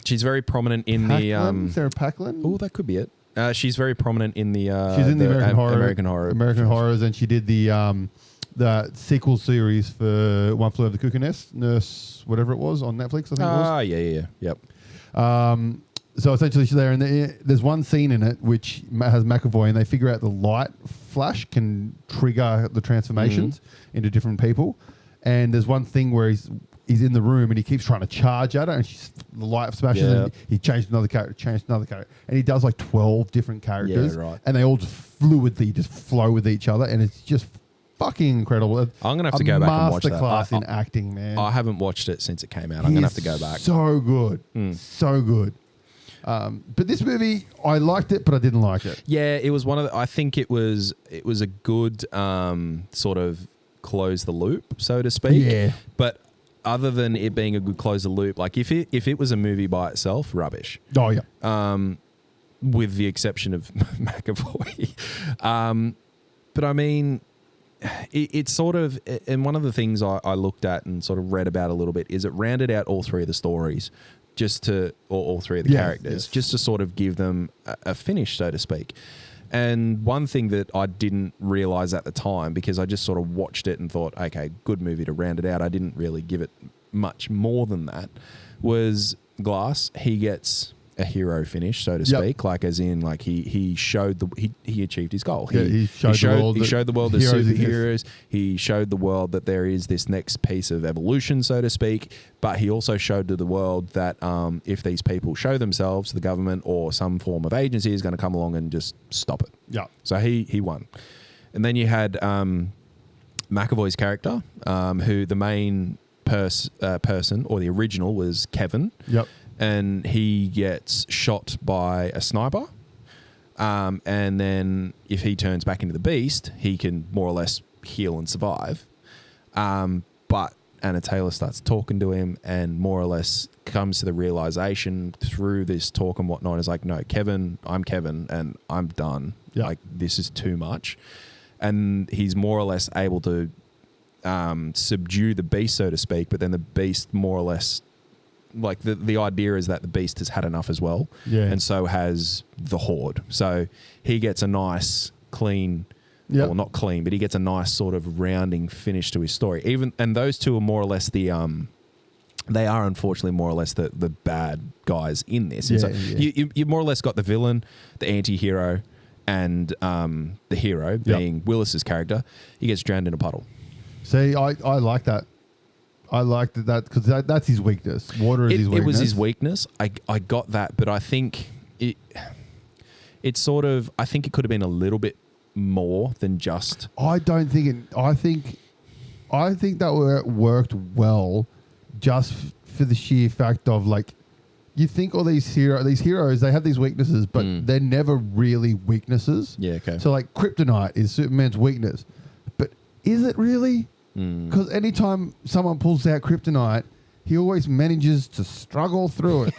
She's very prominent in Packlin? Sarah Packlin. Oh, that could be it. She's very prominent in the. She's in the American Horrors, and she did the sequel series for One Flew Over the Cuckoo Nest, Nurse, whatever it was, on Netflix. I think it was. Yep. So essentially she's there, and there's one scene in it which has McAvoy, and they figure out the light flash can trigger the transformations into different people. And there's one thing where he's in the room and he keeps trying to charge at her, and the light smashes, and he changed another character, and he does like 12 different characters, and they all just fluidly flow with each other, and it's just fucking incredible. I'm gonna have to go back and watch that. Masterclass in acting, man. I haven't watched it since it came out. I'm gonna have to go back. So good, so good. But this movie, I liked it, but I didn't like it. Yeah, it was one of the, I think it was a good sort of close the loop, so to speak. Yeah. But other than it being a good close the loop, like if it was a movie by itself, rubbish. Oh yeah. With the exception of McAvoy. But I mean, it's sort of, and one of the things I looked at and sort of read about a little bit is it rounded out all 3 of the stories. All 3 of the characters, just to sort of give them a finish, so to speak. And one thing that I didn't realize at the time, because I just sort of watched it and thought, okay, good movie to round it out. I didn't really give it much more than that, was Glass. He gets a hero finish, so to speak, like as in like he showed he achieved his goal. He showed the world the superheroes. He showed the world that there is this next piece of evolution, so to speak. But he also showed to the world that if these people show themselves, the government or some form of agency is going to come along and just stop it. Yeah. So he won. And then you had McAvoy's character, who the main person or the original was Kevin. Yep. And he gets shot by a sniper. And then if he turns back into the beast, he can more or less heal and survive. But Anna Taylor starts talking to him and more or less comes to the realization through this talk and whatnot is like, no, Kevin, I'm Kevin and I'm done. Yep. Like, this is too much. And he's more or less able to subdue the beast, so to speak, but then the beast more or less, like the idea is that the beast has had enough as well, and so has the horde. So he gets a nice clean, well, not clean, but he gets a nice sort of rounding finish to his story. And those two are more or less they are unfortunately more or less the bad guys in this. You more or less got the villain, the anti-hero, and the hero being Willis's character. He gets drowned in a puddle. See, I like that. I liked that because that's his weakness. Water is his weakness. It was his weakness. I got that, but I think it's sort of, I think it could have been a little bit more than just. I don't think it. I think that worked well, just for the sheer fact of like, you think all these heroes, they have these weaknesses, but they're never really weaknesses. Yeah. Okay. So like kryptonite is Superman's weakness, but is it really? Because anytime someone pulls out kryptonite, he always manages to struggle through it.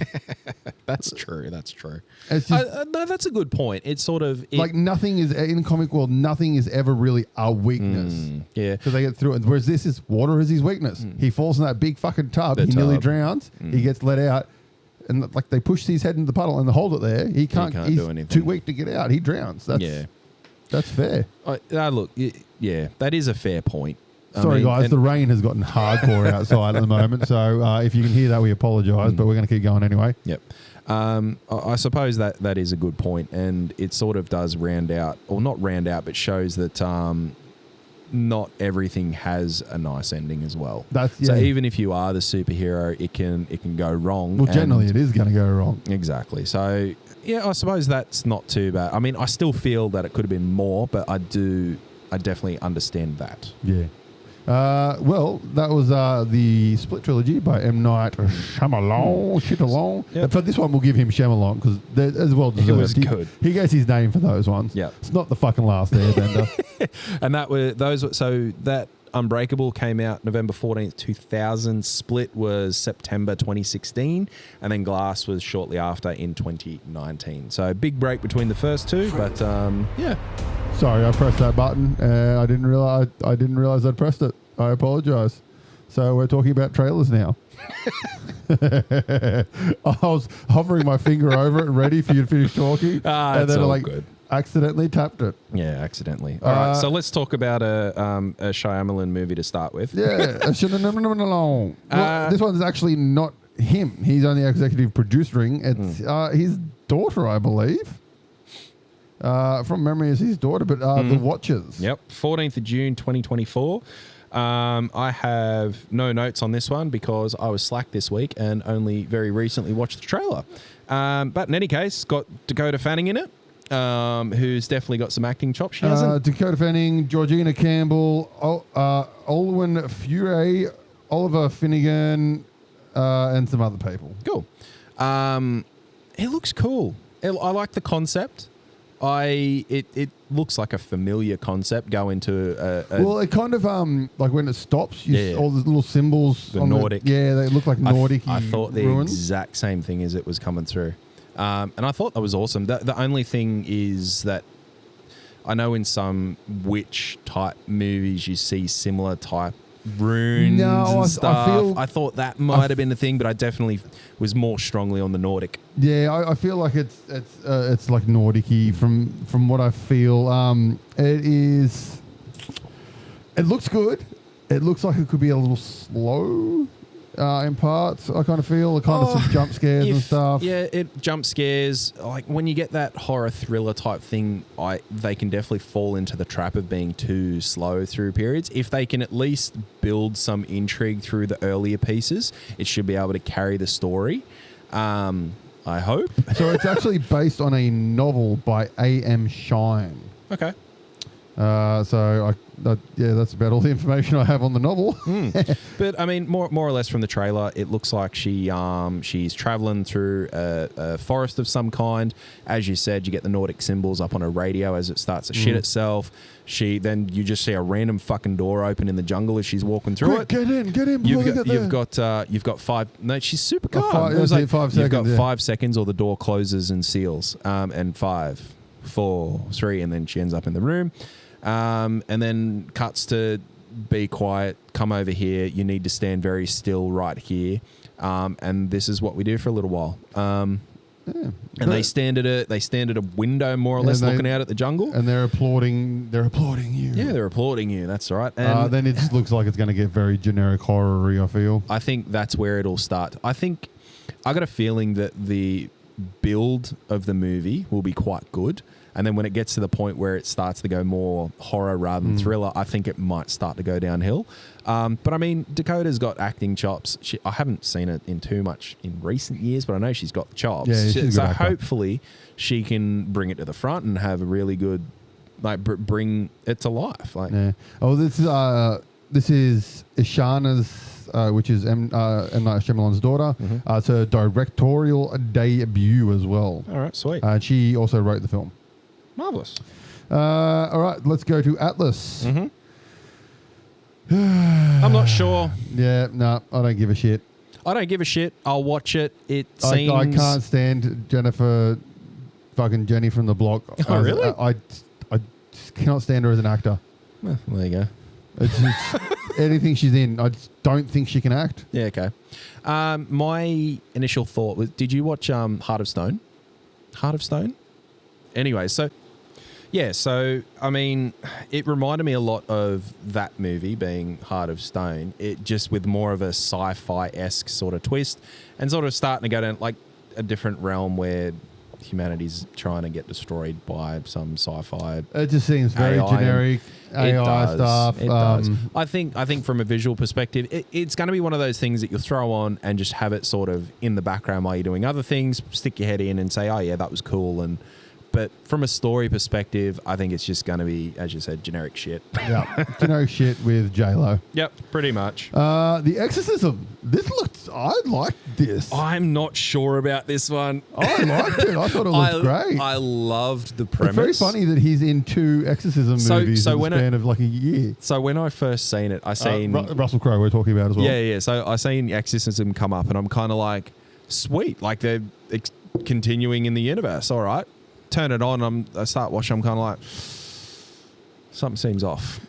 That's true. It's just, no, that's a good point. It's sort of like nothing is in the comic world. Nothing is ever really a weakness. Yeah, because they get through it. Whereas water is his weakness. He falls in that big fucking tub. He nearly drowns. He gets let out. and like they push his head into the puddle and they hold it there. He can't he's do anything. too weak to get out. He drowns. That's fair. Look, that is a fair point. Sorry, guys, the rain has gotten hardcore outside at the moment. So if you can hear that, we apologise, but we're going to keep going anyway. Yep. I suppose that is a good point, and it sort of does round out, or not round out, but shows that not everything has a nice ending as well. So even if you are the superhero, it can go wrong. Well, generally it is going to go wrong. Exactly. So yeah, I suppose that's not too bad. I mean, I still feel that it could have been more, but I definitely understand that. Yeah. Well, that was the Split Trilogy by M. Night Shyamalan. Yep. For this one, we'll give him Shyamalan because as well deserved. It was good. He gets his name for those ones. Yeah, it's not the fucking Last Airbender. And that Unbreakable came out November 14th, 2000. Split was September 2016, and then Glass was shortly after in 2019. So big break between the first two, but yeah. Sorry, I pressed that button. I didn't realize I'd pressed it. I apologise. So we're talking about trailers now. I was hovering my finger over it, ready for you to finish talking, and then I accidentally tapped it. Yeah, accidentally. All right, so let's talk about a Shyamalan movie to start with. Yeah, this one's actually not him. He's only executive producing. It's his daughter, I believe. From memory, is his daughter, but The Watchers. Yep, 14th of June, 2024. I have no notes on this one because I was slack this week and only very recently watched the trailer. But in any case, got Dakota Fanning in it, who's definitely got some acting chops. She hasn't. Dakota Fanning, Georgina Campbell, Olwen Fure, Oliver Finnegan, and some other people. Cool. It looks cool. I like the concept. It looks like a familiar concept. Go into well, it kind of like when it stops, all the little symbols. The Nordic. They look like Nordic. I thought the ruins. exact same thing as it was coming through, and I thought that was awesome. The only thing is that I know in some witch type movies you see similar type runes and stuff. I thought that might have been the thing, but I definitely was more strongly on the Nordic. Yeah, I feel like it's like Nordic-y from what I feel. It looks good. It looks like it could be a little slow in parts. I kind of feel some jump scares and stuff. Yeah, jump scares. Like when you get that horror thriller type thing, they can definitely fall into the trap of being too slow through periods. If they can at least build some intrigue through the earlier pieces, it should be able to carry the story. I hope. So it's actually based on a novel by A.M. Shine. Okay. That's about all the information I have on the novel. But I mean, more or less from the trailer, it looks like she's traveling through a forest of some kind. As you said, you get the Nordic symbols up on her radio as it starts to shit itself. Then you just see a random fucking door open in the jungle as she's walking through it. Get in. You've got 5. No, she's super calm. It was like 5 seconds. You've got 5 seconds, or the door closes and seals. And 5, 4, 3, and then she ends up in the room. And then cuts to be quiet, come over here, you need to stand very still right here, and this is what we do for a little while. And they stand at a window more or less, looking out at the jungle, and they're applauding you. Yeah, they're applauding you. That's right. And then it just looks like it's going to get very generic horror-y, I feel. I think that's where it'll start. I got a feeling that the build of the movie will be quite good. And then when it gets to the point where it starts to go more horror rather than thriller, I think it might start to go downhill. But I mean, Dakota's got acting chops. I haven't seen it in too much in recent years, but I know she's got the chops. Yeah, so hopefully she can bring it to the front and have a really good, bring it to life. Oh, this is Ishana's, which is M. Night Shyamalan's daughter. It's her directorial debut as well. All right, sweet. She also wrote the film. Marvelous. All right, let's go to Atlas. I'm not sure. Yeah, no, I don't give a shit. I don't give a shit. I'll watch it. I can't stand Jenny from the Block. Oh, really? I just cannot stand her as an actor. Well, there you go. It's anything she's in, I just don't think she can act. Yeah, okay. My initial thought was, did you watch Heart of Stone? Heart of Stone? Anyway, so I mean, it reminded me a lot of that movie being Heart of Stone. It just with more of a sci-fi-esque sort of twist and sort of starting to go down like a different realm where humanity's trying to get destroyed by some sci-fi. It just seems very AI generic AI stuff. It does. I think from a visual perspective, it's going to be one of those things that you'll throw on and just have it sort of in the background while you're doing other things. Stick your head in and say, "Oh yeah, that was cool." But from a story perspective, I think it's just going to be, as you said, generic shit. Yeah, generic shit with J-Lo. Yep, pretty much. The Exorcism. I liked this. I'm not sure about this one. I liked it. I thought it looked great. I loved the premise. It's very funny that he's in 2 Exorcism movies in the span of like a year. So when I first seen it, I seen... Russell Crowe we're talking about as well. Yeah. So I seen Exorcism come up and I'm kind of like, sweet. Like they're continuing in the universe. All right. Turn it on. I start watching. I'm kind of like, something seems off.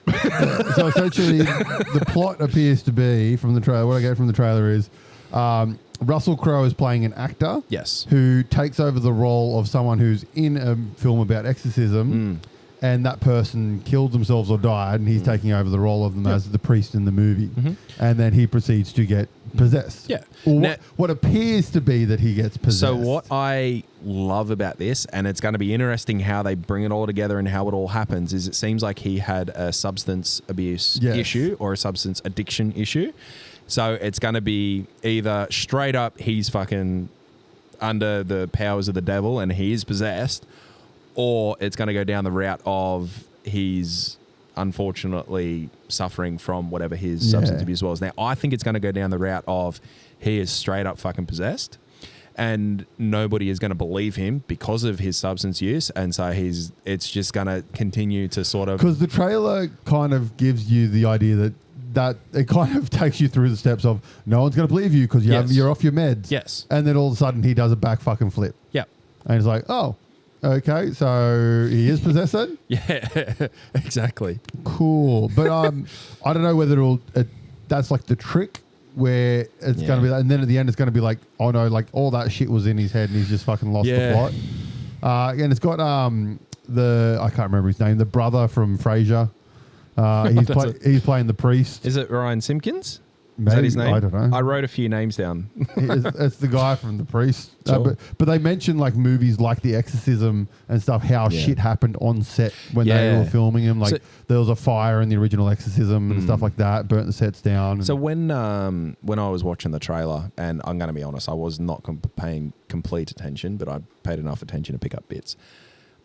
So essentially, the plot appears to be from the trailer. What I get from the trailer is Russell Crowe is playing an actor, yes, who takes over the role of someone who's in a film about exorcism, and that person killed themselves or died, and he's taking over the role of them as the priest in the movie, and then he proceeds to get possessed. Yeah. Or what appears to be that he gets possessed. So what I love about this, and it's going to be interesting how they bring it all together and how it all happens, is it seems like he had a substance abuse issue or a substance addiction issue. So it's going to be either straight up he's fucking under the powers of the devil and he is possessed, or it's going to go down the route of he's unfortunately suffering from whatever his substance abuse was. Now, I think it's going to go down the route of he is straight up fucking possessed and nobody is going to believe him because of his substance use. And so it's just going to continue to sort of... Because the trailer kind of gives you the idea that it kind of takes you through the steps of no one's going to believe you because you're off your meds. Yes. And then all of a sudden he does a back fucking flip. Yep. And he's like, oh, okay, so he is possessed then? Yeah, exactly. Cool. But I don't know whether that's like the trick where it's going to be that. And then at the end it's going to be like, oh no, like all that shit was in his head and he's just fucking lost the plot. And it's got I can't remember his name, the brother from Frasier. He's playing the priest. Is it Ryan Simpkins? Maybe, is that his name? I don't know. I wrote a few names down. It's the guy from The Priest. Sure. But they mentioned like movies like The Exorcism and stuff, how shit happened on set when they were filming them. Like there was a fire in the original Exorcism and stuff like that, burnt the sets down. So when I was watching the trailer, and I'm going to be honest, I was not paying complete attention, but I paid enough attention to pick up bits.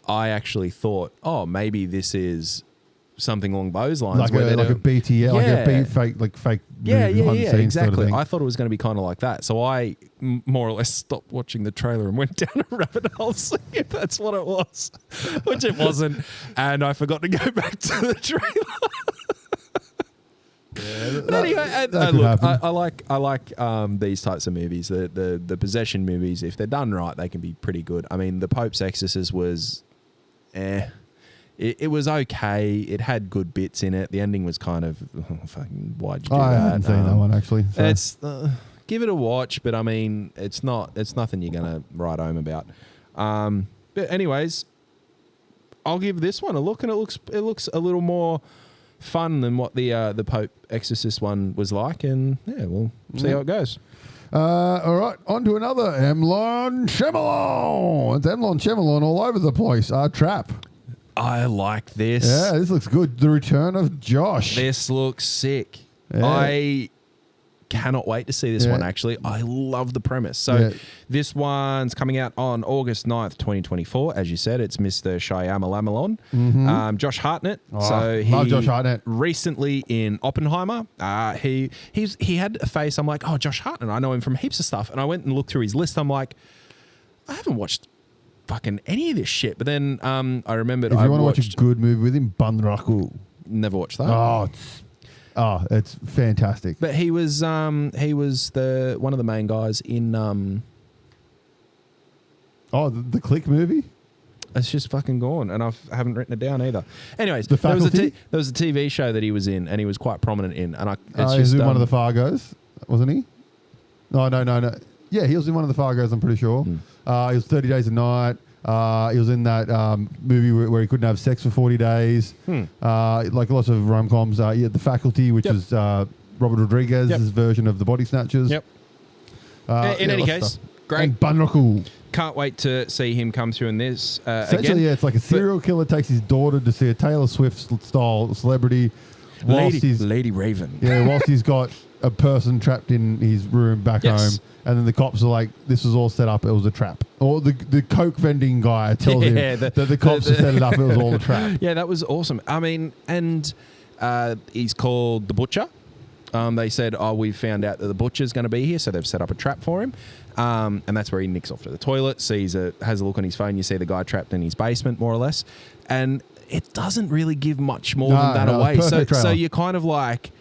I actually thought, oh, maybe this is something along those lines, like a BTL, like a fake movie exactly. Sort of I thought it was going to be kind of like that, so I more or less stopped watching the trailer and went down a rabbit hole, seeing if that's what it was, which it wasn't, and I forgot to go back to the trailer. But anyway, look, I like these types of movies, the possession movies. If they're done right, they can be pretty good. I mean, the Pope's Exorcist was, It was okay. It had good bits in it. The ending was kind of fucking. Why'd you do that? I haven't seen that one actually. So. It's give it a watch, but I mean, it's nothing you're gonna write home about. But anyways, I'll give this one a look, and it looks a little more fun than what the Pope Exorcist one was like, and we'll see how it goes. All right, on to another Shyamalan. It's Shyamalan all over the place. Trap. I like this. Yeah, this looks good. The return of Josh. This looks sick. Yeah. I cannot wait to see this one, actually. I love the premise. So this one's coming out on August 9th, 2024. As you said, it's Mr. Shyamalan. Josh Hartnett. Love Josh Hartnett. Recently in Oppenheimer, he had a face. I'm like, oh, Josh Hartnett. I know him from heaps of stuff. And I went and looked through his list. I'm like, I haven't watched fucking any of this shit. But then I remembered if you want to watch a good movie with him, Bunraku. Never watched that. It's fantastic. But he was the one of the main guys in the Click movie. It's just fucking gone, and I haven't written it down either. Anyways, The there was Faculty? a TV show that he was in, and he was quite prominent in, and He was in one of the Fargos, wasn't he? No. Yeah, he was in one of the Fargos, I'm pretty sure. He was 30 Days a Night. He was in that movie where he couldn't have sex for 40 days. Like lots of rom-coms. The Faculty, which is Robert Rodriguez's version of The Body Snatchers. Yep. In any case, great. And Bunraku. Can't wait to see him come through in this Essentially, again. yeah, it's like a serial killer takes his daughter to see a Taylor Swift-style celebrity. Lady Raven. Yeah, whilst he's got a person trapped in his room back home, and then the cops are like, "This was all set up. It was a trap." Or the Coke vending guy tells him that the cops have set it up. It was all a trap. Yeah, that was awesome. I mean, and he's called the Butcher. They said, we found out that the butcher's going to be here, so they've set up a trap for him. And that's where he nicks off to the toilet, has a look on his phone. You see the guy trapped in his basement, more or less. And it doesn't really give much more than that away. So you're kind of like,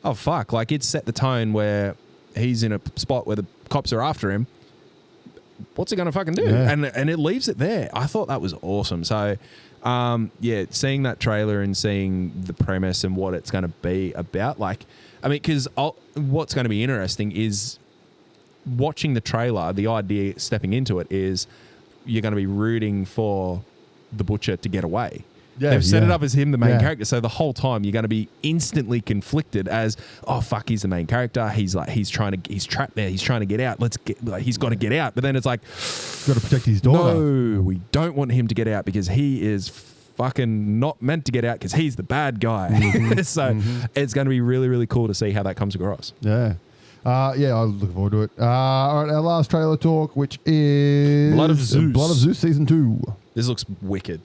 oh, fuck. Like, it's set the tone where he's in a spot where the cops are after him. What's he going to fucking do? Yeah. And it leaves it there. I thought that was awesome. So, seeing that trailer and seeing the premise and what it's going to be about, because what's going to be interesting is watching the trailer. The idea stepping into it is you're going to be rooting for the butcher to get away. Yeah, they've set it up as him, the main character. So the whole time you're going to be instantly conflicted as, oh fuck, he's the main character. He's trapped there. He's trying to get out. He's got to get out. But then it's like, got to protect his daughter. No, we don't want him to get out because he is fucking not meant to get out because he's the bad guy. So it's going to be really, really cool to see how that comes across. Yeah. I'm looking forward to it. All right, our last trailer talk, which is Blood of Zeus. Blood of Zeus Season 2. This looks wicked.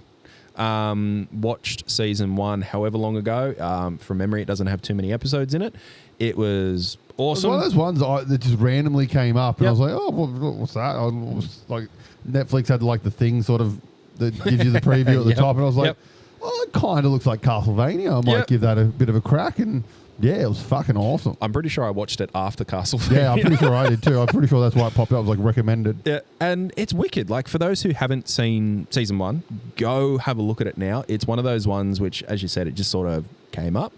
Watched Season 1 however long ago. From memory, it doesn't have too many episodes in it. It was awesome. It was one of those ones that just randomly came up, and I was like, oh, what's that? I was like, Netflix had like the thing sort of that gives you the preview at the top, and I was like, well, it kind of looks like Castlevania. I might give that a bit of a crack, and yeah, it was fucking awesome. I'm pretty sure I watched it after Castlevania. Yeah, I'm pretty sure I did too. I'm pretty sure that's why it popped up. It was like recommended. Yeah, and it's wicked. Like, for those who haven't seen Season 1, go have a look at it now. It's one of those ones which, as you said, it just sort of came up.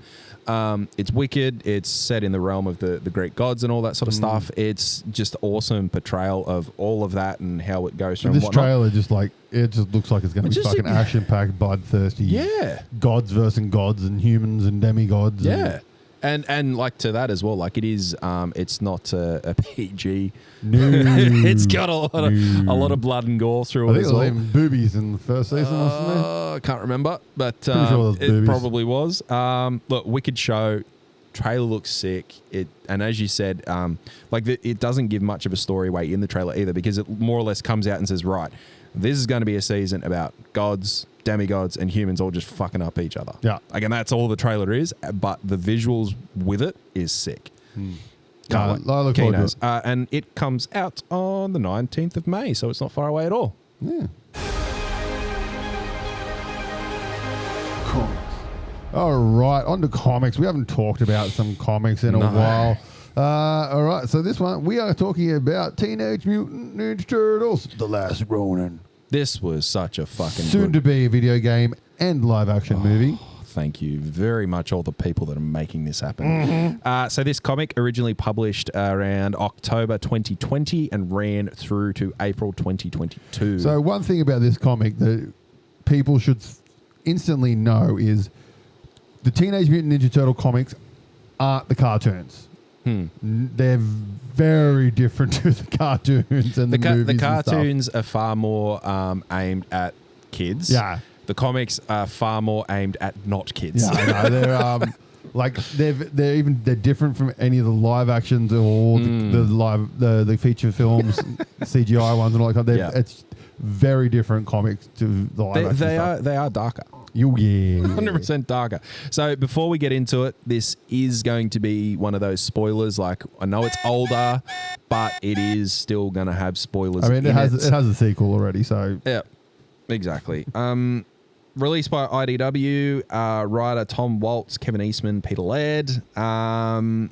It's wicked. It's set in the realm of the Greek gods and all that sort of stuff. It's just awesome portrayal of all of that and how it goes through. This trailer just looks like it's going to be fucking action-packed, bloodthirsty. Yeah. Gods versus gods and humans and demigods. Yeah. And like to that as well, like it is, it's not a PG. No. It's got a lot of blood and gore through it. I think there was even boobies in the first season, wasn't there? I can't remember, but sure it probably was. Look, wicked show. Trailer looks sick. And as you said, it doesn't give much of a story weight in the trailer either, because it more or less comes out and says, right, this is going to be a season about gods, demigods, and humans all just fucking up each other. Yeah. Again, that's all the trailer is, but the visuals with it is sick. I look forward to it. And it comes out on the 19th of May, so it's not far away at all. Yeah. All right, on to comics. We haven't talked about some comics in a while. All right, so this one, we are talking about Teenage Mutant Ninja Turtles, The Last Ronin. This was such a fucking soon to be a video game and live action movie. Thank you very much, all the people that are making this happen. So this comic originally published around October 2020 and ran through to April 2022. So one thing about this comic that people should instantly know is the Teenage Mutant Ninja Turtle comics aren't the cartoons. They're very different to the cartoons and the movies. The cartoons are far more aimed at kids. Yeah. The comics are far more aimed at not kids. Yeah, I know. They're different from any of the live actions or the feature films, CGI ones and all that kind of. It's very different comics to the live action stuff. They are darker. Yeah. 100% darker. So before we get into it, this is going to be one of those spoilers. Like, I know it's older, but it is still going to have spoilers. I mean, it has a sequel already, so yeah, exactly. Released by IDW, writer Tom Waltz, Kevin Eastman, Peter Laird. Now,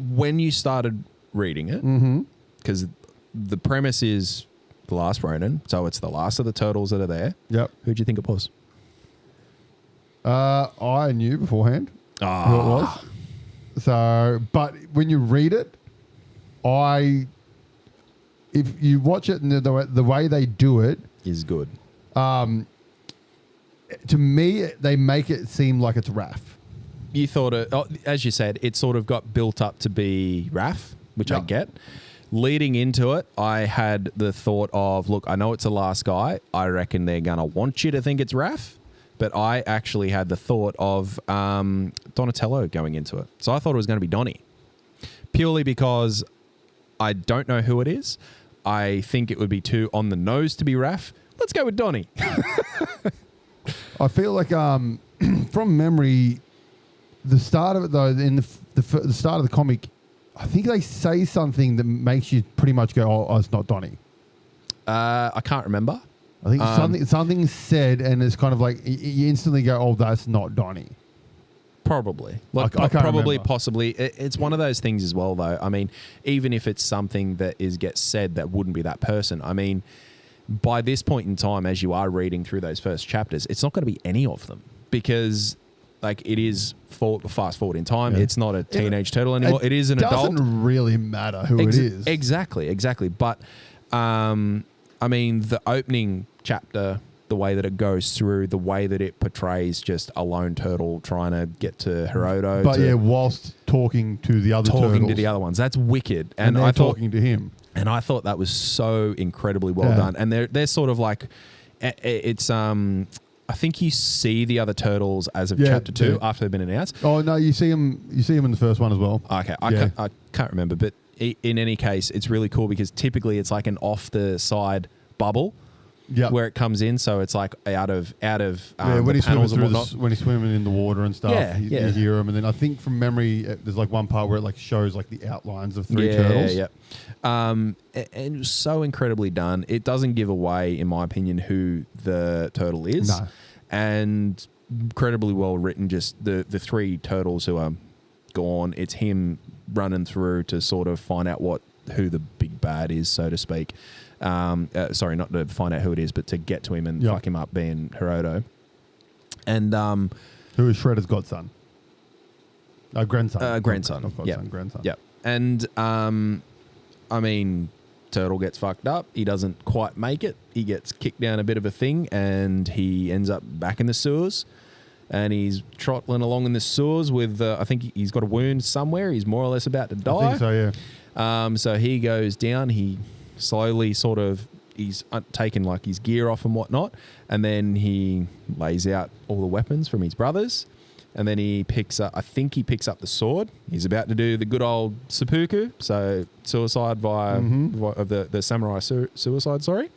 when you started reading it, because the premise is The Last Ronin. So it's the last of the turtles that are there. Yep. Who do you think it was? I knew beforehand who it was. So, but when you read it, if you watch it and the way they do it Is good. to me, they make it seem like it's Raph. You thought as you said, it sort of got built up to be Raph, which I get. Leading into it, I had the thought of, look, I know it's the last guy. I reckon they're going to want you to think it's Raph. But I actually had the thought of Donatello going into it. So I thought it was going to be Donnie. Purely because I don't know who it is. I think it would be too on the nose to be Raph. Let's go with Donnie. I feel like from memory, the start of it though, in the start of the comic, I think they say something that makes you pretty much go, "Oh, it's not Donnie." I can't remember. I think something's said, and it's kind of like you instantly go, "Oh, that's not Donnie." Probably. I can't remember. Possibly. It's one of those things as well, though. I mean, even if it's something that gets said that wouldn't be that person, I mean, by this point in time, as you are reading through those first chapters, it's not going to be any of them because, like, it is fast forward in time. Yeah. It's not a teenage turtle anymore. It is an adult. It doesn't really matter who it is. Exactly. But, I mean, the opening chapter, the way that it goes through, the way that it portrays just a lone turtle trying to get to Hiroto. But whilst talking to the other turtles. Talking to the other ones. That's wicked. And I thought, talking to him. And I thought that was so incredibly well done. And they're sort of like, it's, I think you see the other turtles as of chapter 2 after they've been announced. Oh, no, you see them in the first one as well. Okay. I can't remember. But in any case, it's really cool because typically it's like an off the side bubble. Yeah, where it comes in, so it's like out of when he's swimming when he's swimming in the water and stuff, you hear him. And then I think from memory, there's like one part where it like shows like the outlines of 3 turtles. Yeah, and it was so incredibly done. It doesn't give away, in my opinion, who the turtle is. No, and incredibly well written. Just the 3 turtles who are gone. It's him running through to sort of find out who the big bad is, so to speak. Sorry, not to find out who it is, but to get to him and fuck him up, being Hiroto. And who is Shredder's godson? Grandson. Grandson. Grandson. Yep. And I mean, Turtle gets fucked up. He doesn't quite make it. He gets kicked down a bit of a thing, and he ends up back in the sewers. And he's trotting along in the sewers with, I think he's got a wound somewhere. He's more or less about to die. I think so, yeah. So he goes down. He slowly he's taken like his gear off and whatnot, and then he lays out all the weapons from his brothers, and then he picks up the sword. He's about to do the good old seppuku, so suicide of the samurai suicide, sorry,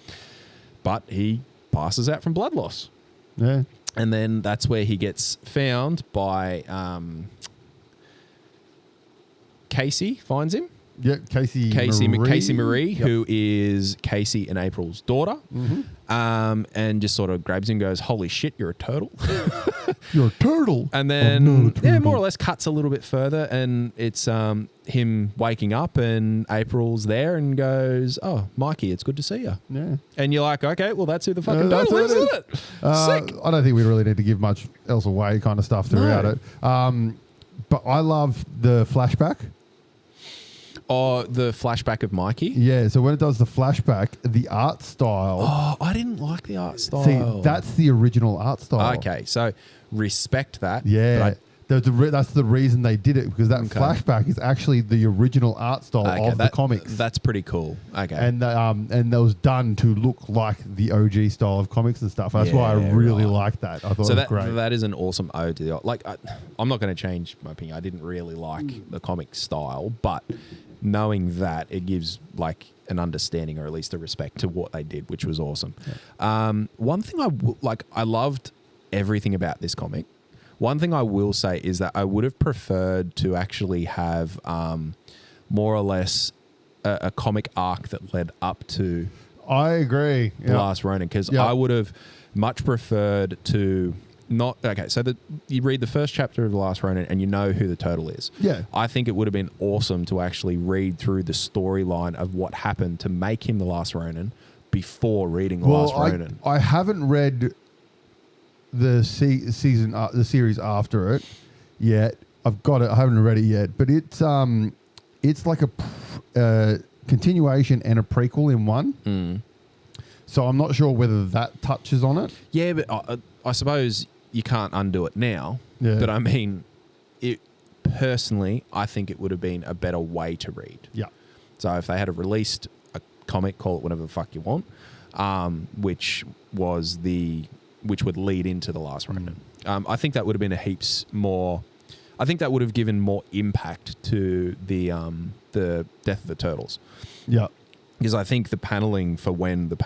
but he passes out from blood loss. Yeah. And then that's where he gets found by Casey finds him. Yeah, Casey Marie, who is Casey and April's daughter, and just sort of grabs him and goes, "Holy shit, you're a turtle!" You're a turtle. And then, more or less cuts a little bit further, and it's him waking up, and April's there, and goes, "Oh, Mikey, it's good to see you." Yeah. And you're like, "Okay, well, that's who the fucking turtle is, isn't it?" Sick. I don't think we really need to give much else away, kind of stuff throughout it. But I love the flashback. Oh, the flashback of Mikey? Yeah, so when it does the flashback, the art style... Oh, I didn't like the art style. See, that's the original art style. Okay, so respect that. Yeah, that's the reason they did it, because that flashback is actually the original art style of the comics. That's pretty cool. Okay. And that was done to look like the OG style of comics and stuff. That's why I really liked that. I thought it was great. That is an awesome ode to the... I'm not going to change my opinion. I didn't really like the comic style, but... knowing that, it gives like an understanding, or at least a respect to what they did, which was awesome. Yeah. One thing I loved everything about this comic. One thing I will say is that I would have preferred to actually have more or less a comic arc that led up to. I agree. The Last Ronin, because I would have much preferred to. Not okay. So you read the first chapter of The Last Ronin and you know who the turtle is. Yeah. I think it would have been awesome to actually read through the storyline of what happened to make him the Last Ronin before reading Last Ronin. I haven't read the series after it yet. I've got it. I haven't read it yet, but it's like a continuation and a prequel in one. So I'm not sure whether that touches on it. Yeah, but I suppose you can't undo it now. Yeah. But I mean, personally, I think it would have been a better way to read. Yeah. So if they had released a comic, call it whatever the fuck you want, which would lead into the Last Ronin. I think that would have been a heaps more. I think that would have given more impact to the Death of the Turtles. Yeah. Because I think the paneling for when the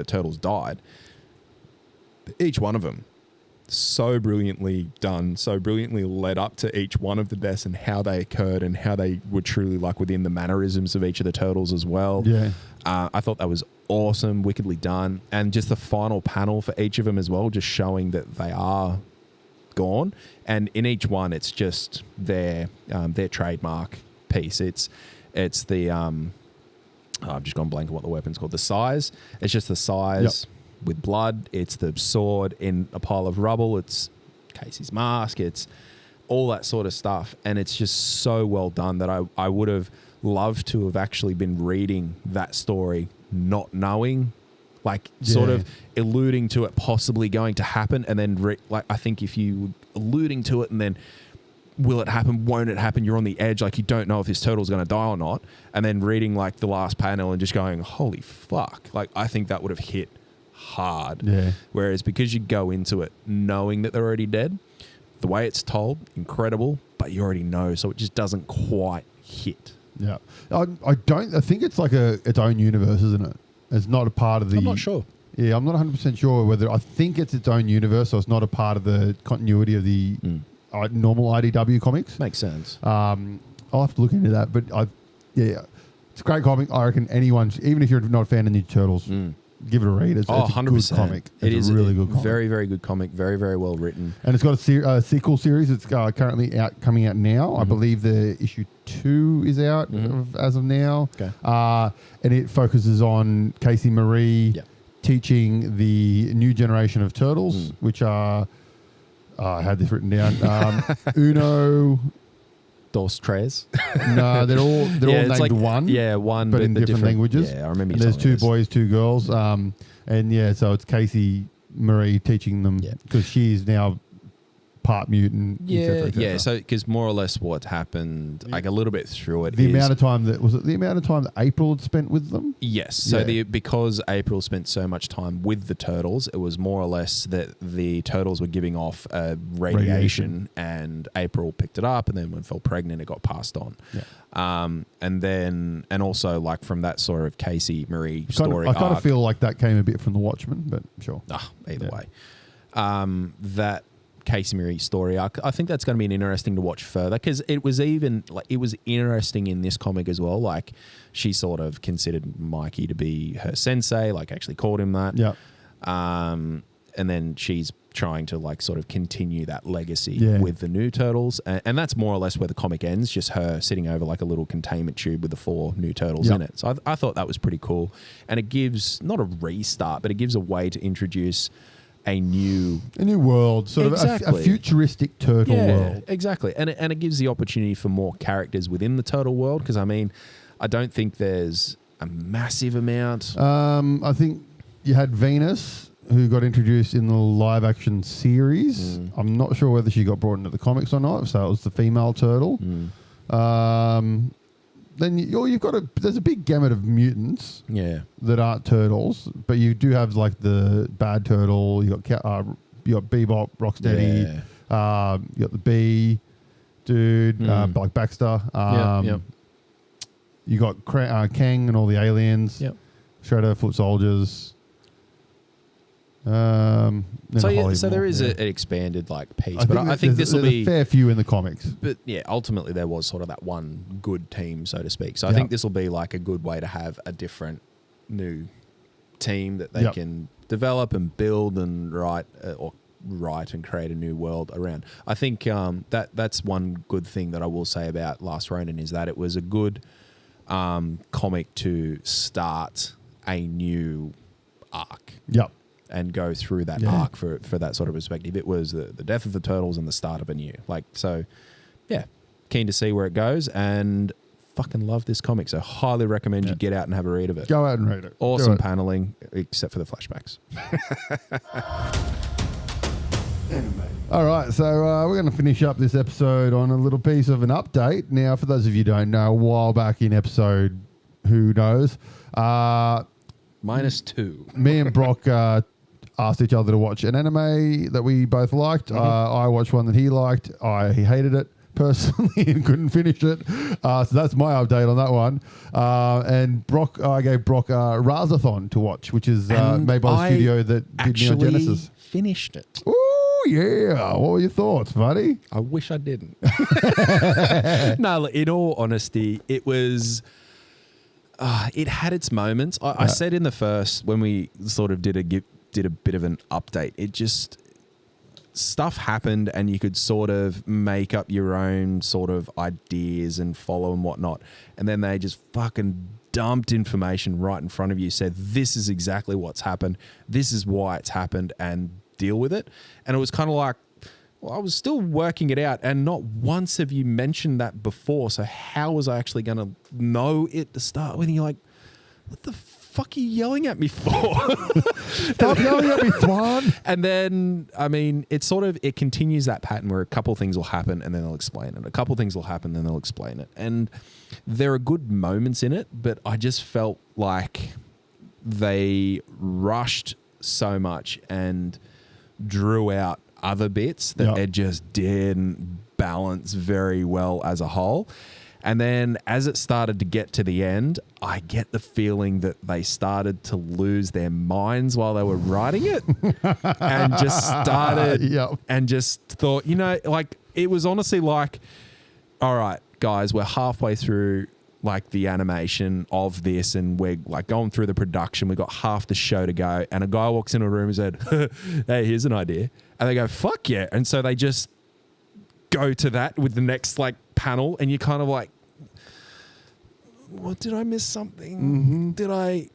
turtles died, each one of them, so brilliantly done, so brilliantly led up to each one of the deaths and how they occurred and how they were truly like within the mannerisms of each of the turtles as well. Yeah. I thought that was awesome, wickedly done. And just the final panel for each of them as well, just showing that they are gone. And in each one, it's just their trademark piece. It's the... I've just gone blank on what the weapon's called. The size. It's just the size with blood. It's the sword in a pile of rubble. It's Casey's mask. It's all that sort of stuff. And it's just so well done that I would have loved to have actually been reading that story not knowing, like sort of alluding to it possibly going to happen. And then I think if you were alluding to it and then will it happen? Won't it happen? You're on the edge. Like you don't know if this turtle's going to die or not. And then reading like the last panel and just going, holy fuck. Like I think that would have hit hard. Yeah. Whereas because you go into it knowing that they're already dead, the way it's told, incredible, but you already know. So it just doesn't quite hit. Yeah. I think it's like its own universe, isn't it? It's not a part of the... I'm not sure. Yeah, I'm not 100% sure whether... I think it's its own universe, so it's not a part of the continuity of the... normal IDW comics. Makes sense. I'll have to look into that, but it's a great comic. I reckon anyone, even if you're not a fan of Ninja Turtles, give it a read. It's 100%. A good comic. It's a really good comic. Very, very good comic. Very, very well written. And it's got a sequel series. It's currently coming out now. I believe the issue 2 is out as of now. Okay. And it focuses on Casey Marie teaching the new generation of turtles, which are... I had this written down. Uno, Dos Tres. No, they're all named like, one. Yeah, one, but in different languages. Yeah, I remember. And there's 2 boys, 2 girls. And so it's Casey Marie teaching them because she's now part mutant. Yeah, et cetera. So because more or less what happened, like a little bit through it, the amount of time that April had spent with them. Yes. So because April spent so much time with the turtles, it was more or less that the turtles were giving off radiation, and April picked it up, and then when fell pregnant, it got passed on. Yeah. And also like from that sort of Casey Marie story, I kind of feel like that came a bit from the Watchmen, but sure. Either way, that Casey Marie story arc, I think that's going to be interesting to watch further because it was interesting in this comic as well. Like she sort of considered Mikey to be her sensei, like actually called him that. Yeah. And then she's trying to like sort of continue that legacy with the new turtles, and that's more or less where the comic ends. Just her sitting over like a little containment tube with the 4 new turtles in it. So I thought that was pretty cool, and it gives not a restart, but it gives a way to introduce a new world, sort of a futuristic turtle world. Exactly. And it gives the opportunity for more characters within the turtle world because, I mean, I don't think there's a massive amount. I think you had Venus, who got introduced in the live-action series. I'm not sure whether she got brought into the comics or not, so it was the female turtle. Then you've got there's a big gamut of mutants that aren't turtles, but you do have like the bad turtle, you got Bebop, Rocksteady, you got the Bee dude, like Baxter. You got Kang and all the aliens, Shredder, Foot Soldiers. So there is an expanded like piece, I think this will be a fair few in the comics. But ultimately there was sort of that one good team, so to speak. So I think this will be like a good way to have a different new team that they can develop and build and write and create a new world around. I think that's one good thing that I will say about Last Ronin is that it was a good comic to start a new arc. Yep. And go through that arc for that sort of perspective. It was the death of the Turtles and the start of a new. Like, so, yeah, keen to see where it goes and fucking love this comic. So highly recommend you get out and have a read of it. Go out and read it. Awesome paneling, except for the flashbacks. All right, so we're going to finish up this episode on a little piece of an update. Now, for those of you who don't know, a while back in episode, who knows, -2. me and Brock asked each other to watch an anime that we both liked. I watched one that he liked. He hated it personally and couldn't finish it. So that's my update on that one. And I gave Brock Rah Xephon to watch, which is made by the studio that did Neon Genesis. Finished it. Ooh, yeah. What were your thoughts, buddy? I wish I didn't. No, in all honesty, it was... it had its moments. I said in the first, when we sort of did a bit of an update, it just... stuff happened and you could sort of make up your own sort of ideas and follow and whatnot. And then they just fucking dumped information right in front of you, said, this is exactly what's happened. This is why it's happened and deal with it. And it was kind of like, well, I was still working it out and not once have you mentioned that before. So how was I actually going to know it to start with? And you're like, what the fuck are you yelling at me for? Stop yelling at me, Swan. And then, I mean, it continues that pattern where a couple things will happen and then they'll explain it. A couple things will happen, then they'll explain it. And there are good moments in it, but I just felt like they rushed so much and drew out other bits that it just didn't balance very well as a whole. And then as it started to get to the end, I get the feeling that they started to lose their minds while they were writing it and just started and just thought, like it was honestly like, all right, guys, we're halfway through like the animation of this and we're like going through the production. We got half the show to go. And a guy walks into a room and said, hey, here's an idea. And they go, fuck yeah. And so they just go to that with the next like panel and you're kind of like, what, did I miss something? Mm-hmm. Did I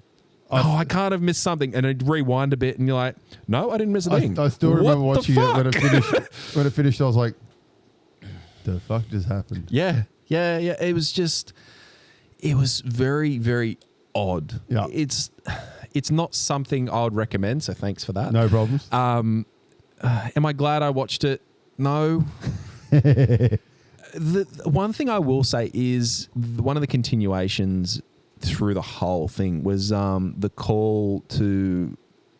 can't have missed something. And I rewind a bit and you're like, no, I didn't miss a thing. I still remember watching it when it finished. When it finished, I was like, the fuck just happened? Yeah. It was very, very odd. Yeah. It's not something I would recommend, so thanks for that. No problems. Am I glad I watched it? No. The one thing I will say is one of the continuations through the whole thing was the call to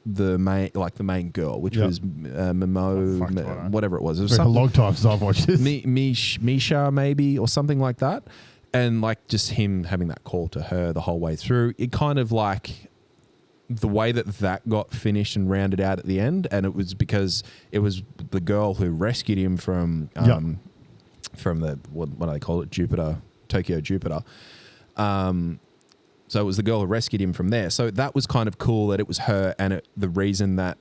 the main girl, which was Momo, whatever it was. It was a long time since I've watched this. Misha maybe, or something like that. And like just him having that call to her the whole way through, it kind of like the way that got finished and rounded out at the end. And it was because it was the girl who rescued him from the, what do they call it? Tokyo Jupiter. So it was the girl who rescued him from there. So that was kind of cool that it was her. And the reason that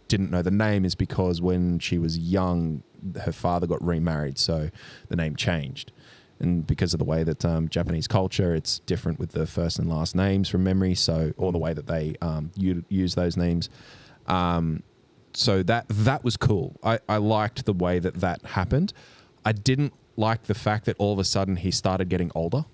didn't know the name is because when she was young, her father got remarried. So the name changed. And because of the way that Japanese culture, it's different with the first and last names from memory. So, or the way that they use those names. So that was cool. I liked the way that happened. I didn't like the fact that all of a sudden he started getting older.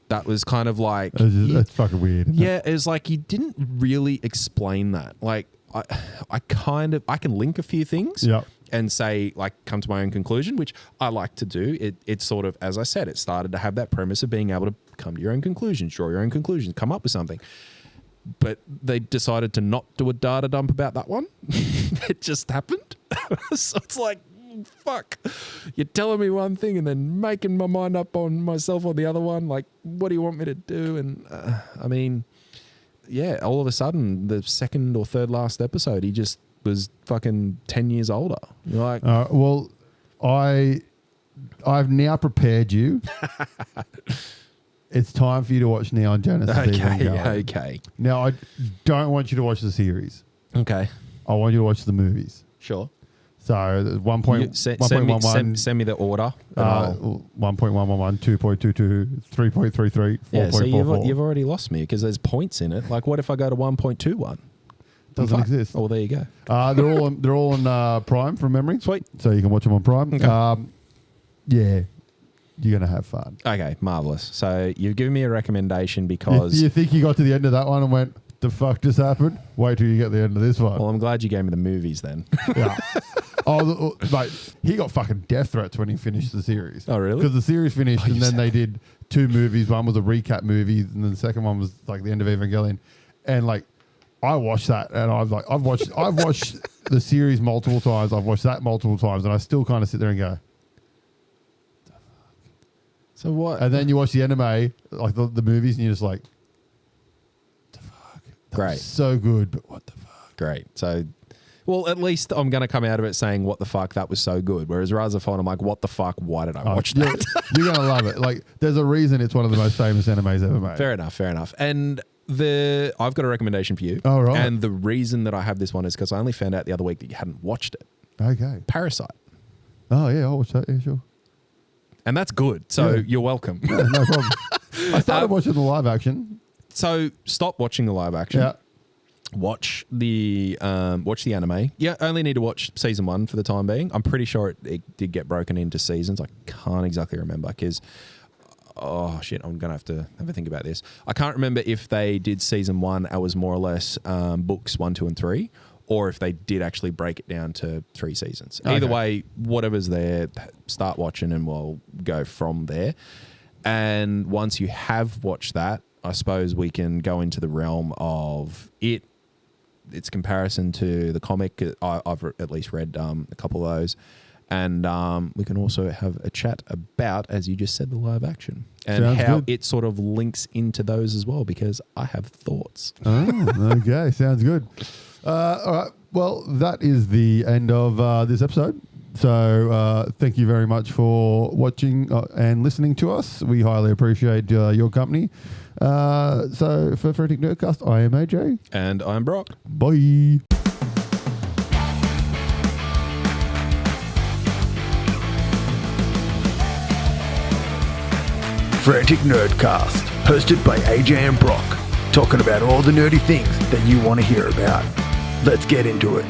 That was kind of like... That's fucking weird. Yeah, it was like he didn't really explain that. Like, I can link a few things and say, like, come to my own conclusion, which I like to do. It's sort of, as I said, it started to have that premise of being able to come to your own conclusions, draw your own conclusions, come up with something. But they decided to not do a data dump about that one. It just happened. So it's like, fuck, you're telling me one thing and then making my mind up on myself on the other one. Like, what do you want me to do? And I mean, yeah, all of a sudden, the second or third last episode, he just was fucking 10 years older. You're like, well, I've now prepared you. It's time for you to watch Neon Genesis. Okay. Now, I don't want you to watch the series. Okay. I want you to watch the movies. Sure. So 1.11. Send me the order. 1.111, 2.22, 3.33, 4.44. Yeah, so you've already lost me because there's points in it. Like, what if I go to 1.21? Doesn't exist. Oh, well, there you go. They're all on Prime from memory. Sweet. So you can watch them on Prime. Okay. Yeah, you're gonna have fun. Okay, marvelous. So you've given me a recommendation because You think you got to the end of that one and went, "The fuck just happened"? Wait till you get the end of this one. Well, I'm glad you gave me the movies then. Yeah. Mate, he got fucking death threats when he finished the series. Oh, really? Because the series finished, and you then said they did 2 movies. One was a recap movie, and then the second one was like the end of Evangelion. And like, I watched that, and I've watched the series multiple times. I've watched that multiple times, and I still kind of sit there and go. So what? And then you watch the anime, like the movies, and you're just like, "The fuck, that Great, was so good, but what the fuck?" Great. So. Well, at least I'm going to come out of it saying, what the fuck, that was so good. Whereas Rah Xephon, I'm like, what the fuck, why did I watch that? You're going to love it. Like, there's a reason it's one of the most famous animes ever made. Fair enough. And I've got a recommendation for you. Oh, right. And the reason that I have this one is because I only found out the other week that you hadn't watched it. Okay. Parasite. Oh, yeah, I'll watch that. Yeah, sure. And that's good. So you're welcome. Yeah, no problem. I started watching the live action. So stop watching the live action. Yeah. Watch the anime. Yeah, only need to watch season 1 for the time being. I'm pretty sure it did get broken into seasons. I can't exactly remember because, oh shit, I'm gonna have to have a think about this. I can't remember if they did season 1. It was more or less books 1, 2, and 3, or if they did actually break it down to 3 seasons. Okay. Either way, whatever's there, start watching and we'll go from there. And once you have watched that, I suppose we can go into the realm of its comparison to the comic. I've at least read a couple of those. And we can also have a chat about, as you just said, the live action. And Sounds how good. it sort of links into those as well, because I have thoughts. Oh, okay. Sounds good. All right. Well, that is the end of this episode. So thank you very much for watching and listening to us. We highly appreciate your company. So for Frantic Nerdcast, I am AJ. And I'm Brock. Bye. Frantic Nerdcast, hosted by AJ and Brock, talking about all the nerdy things that you want to hear about. Let's get into it.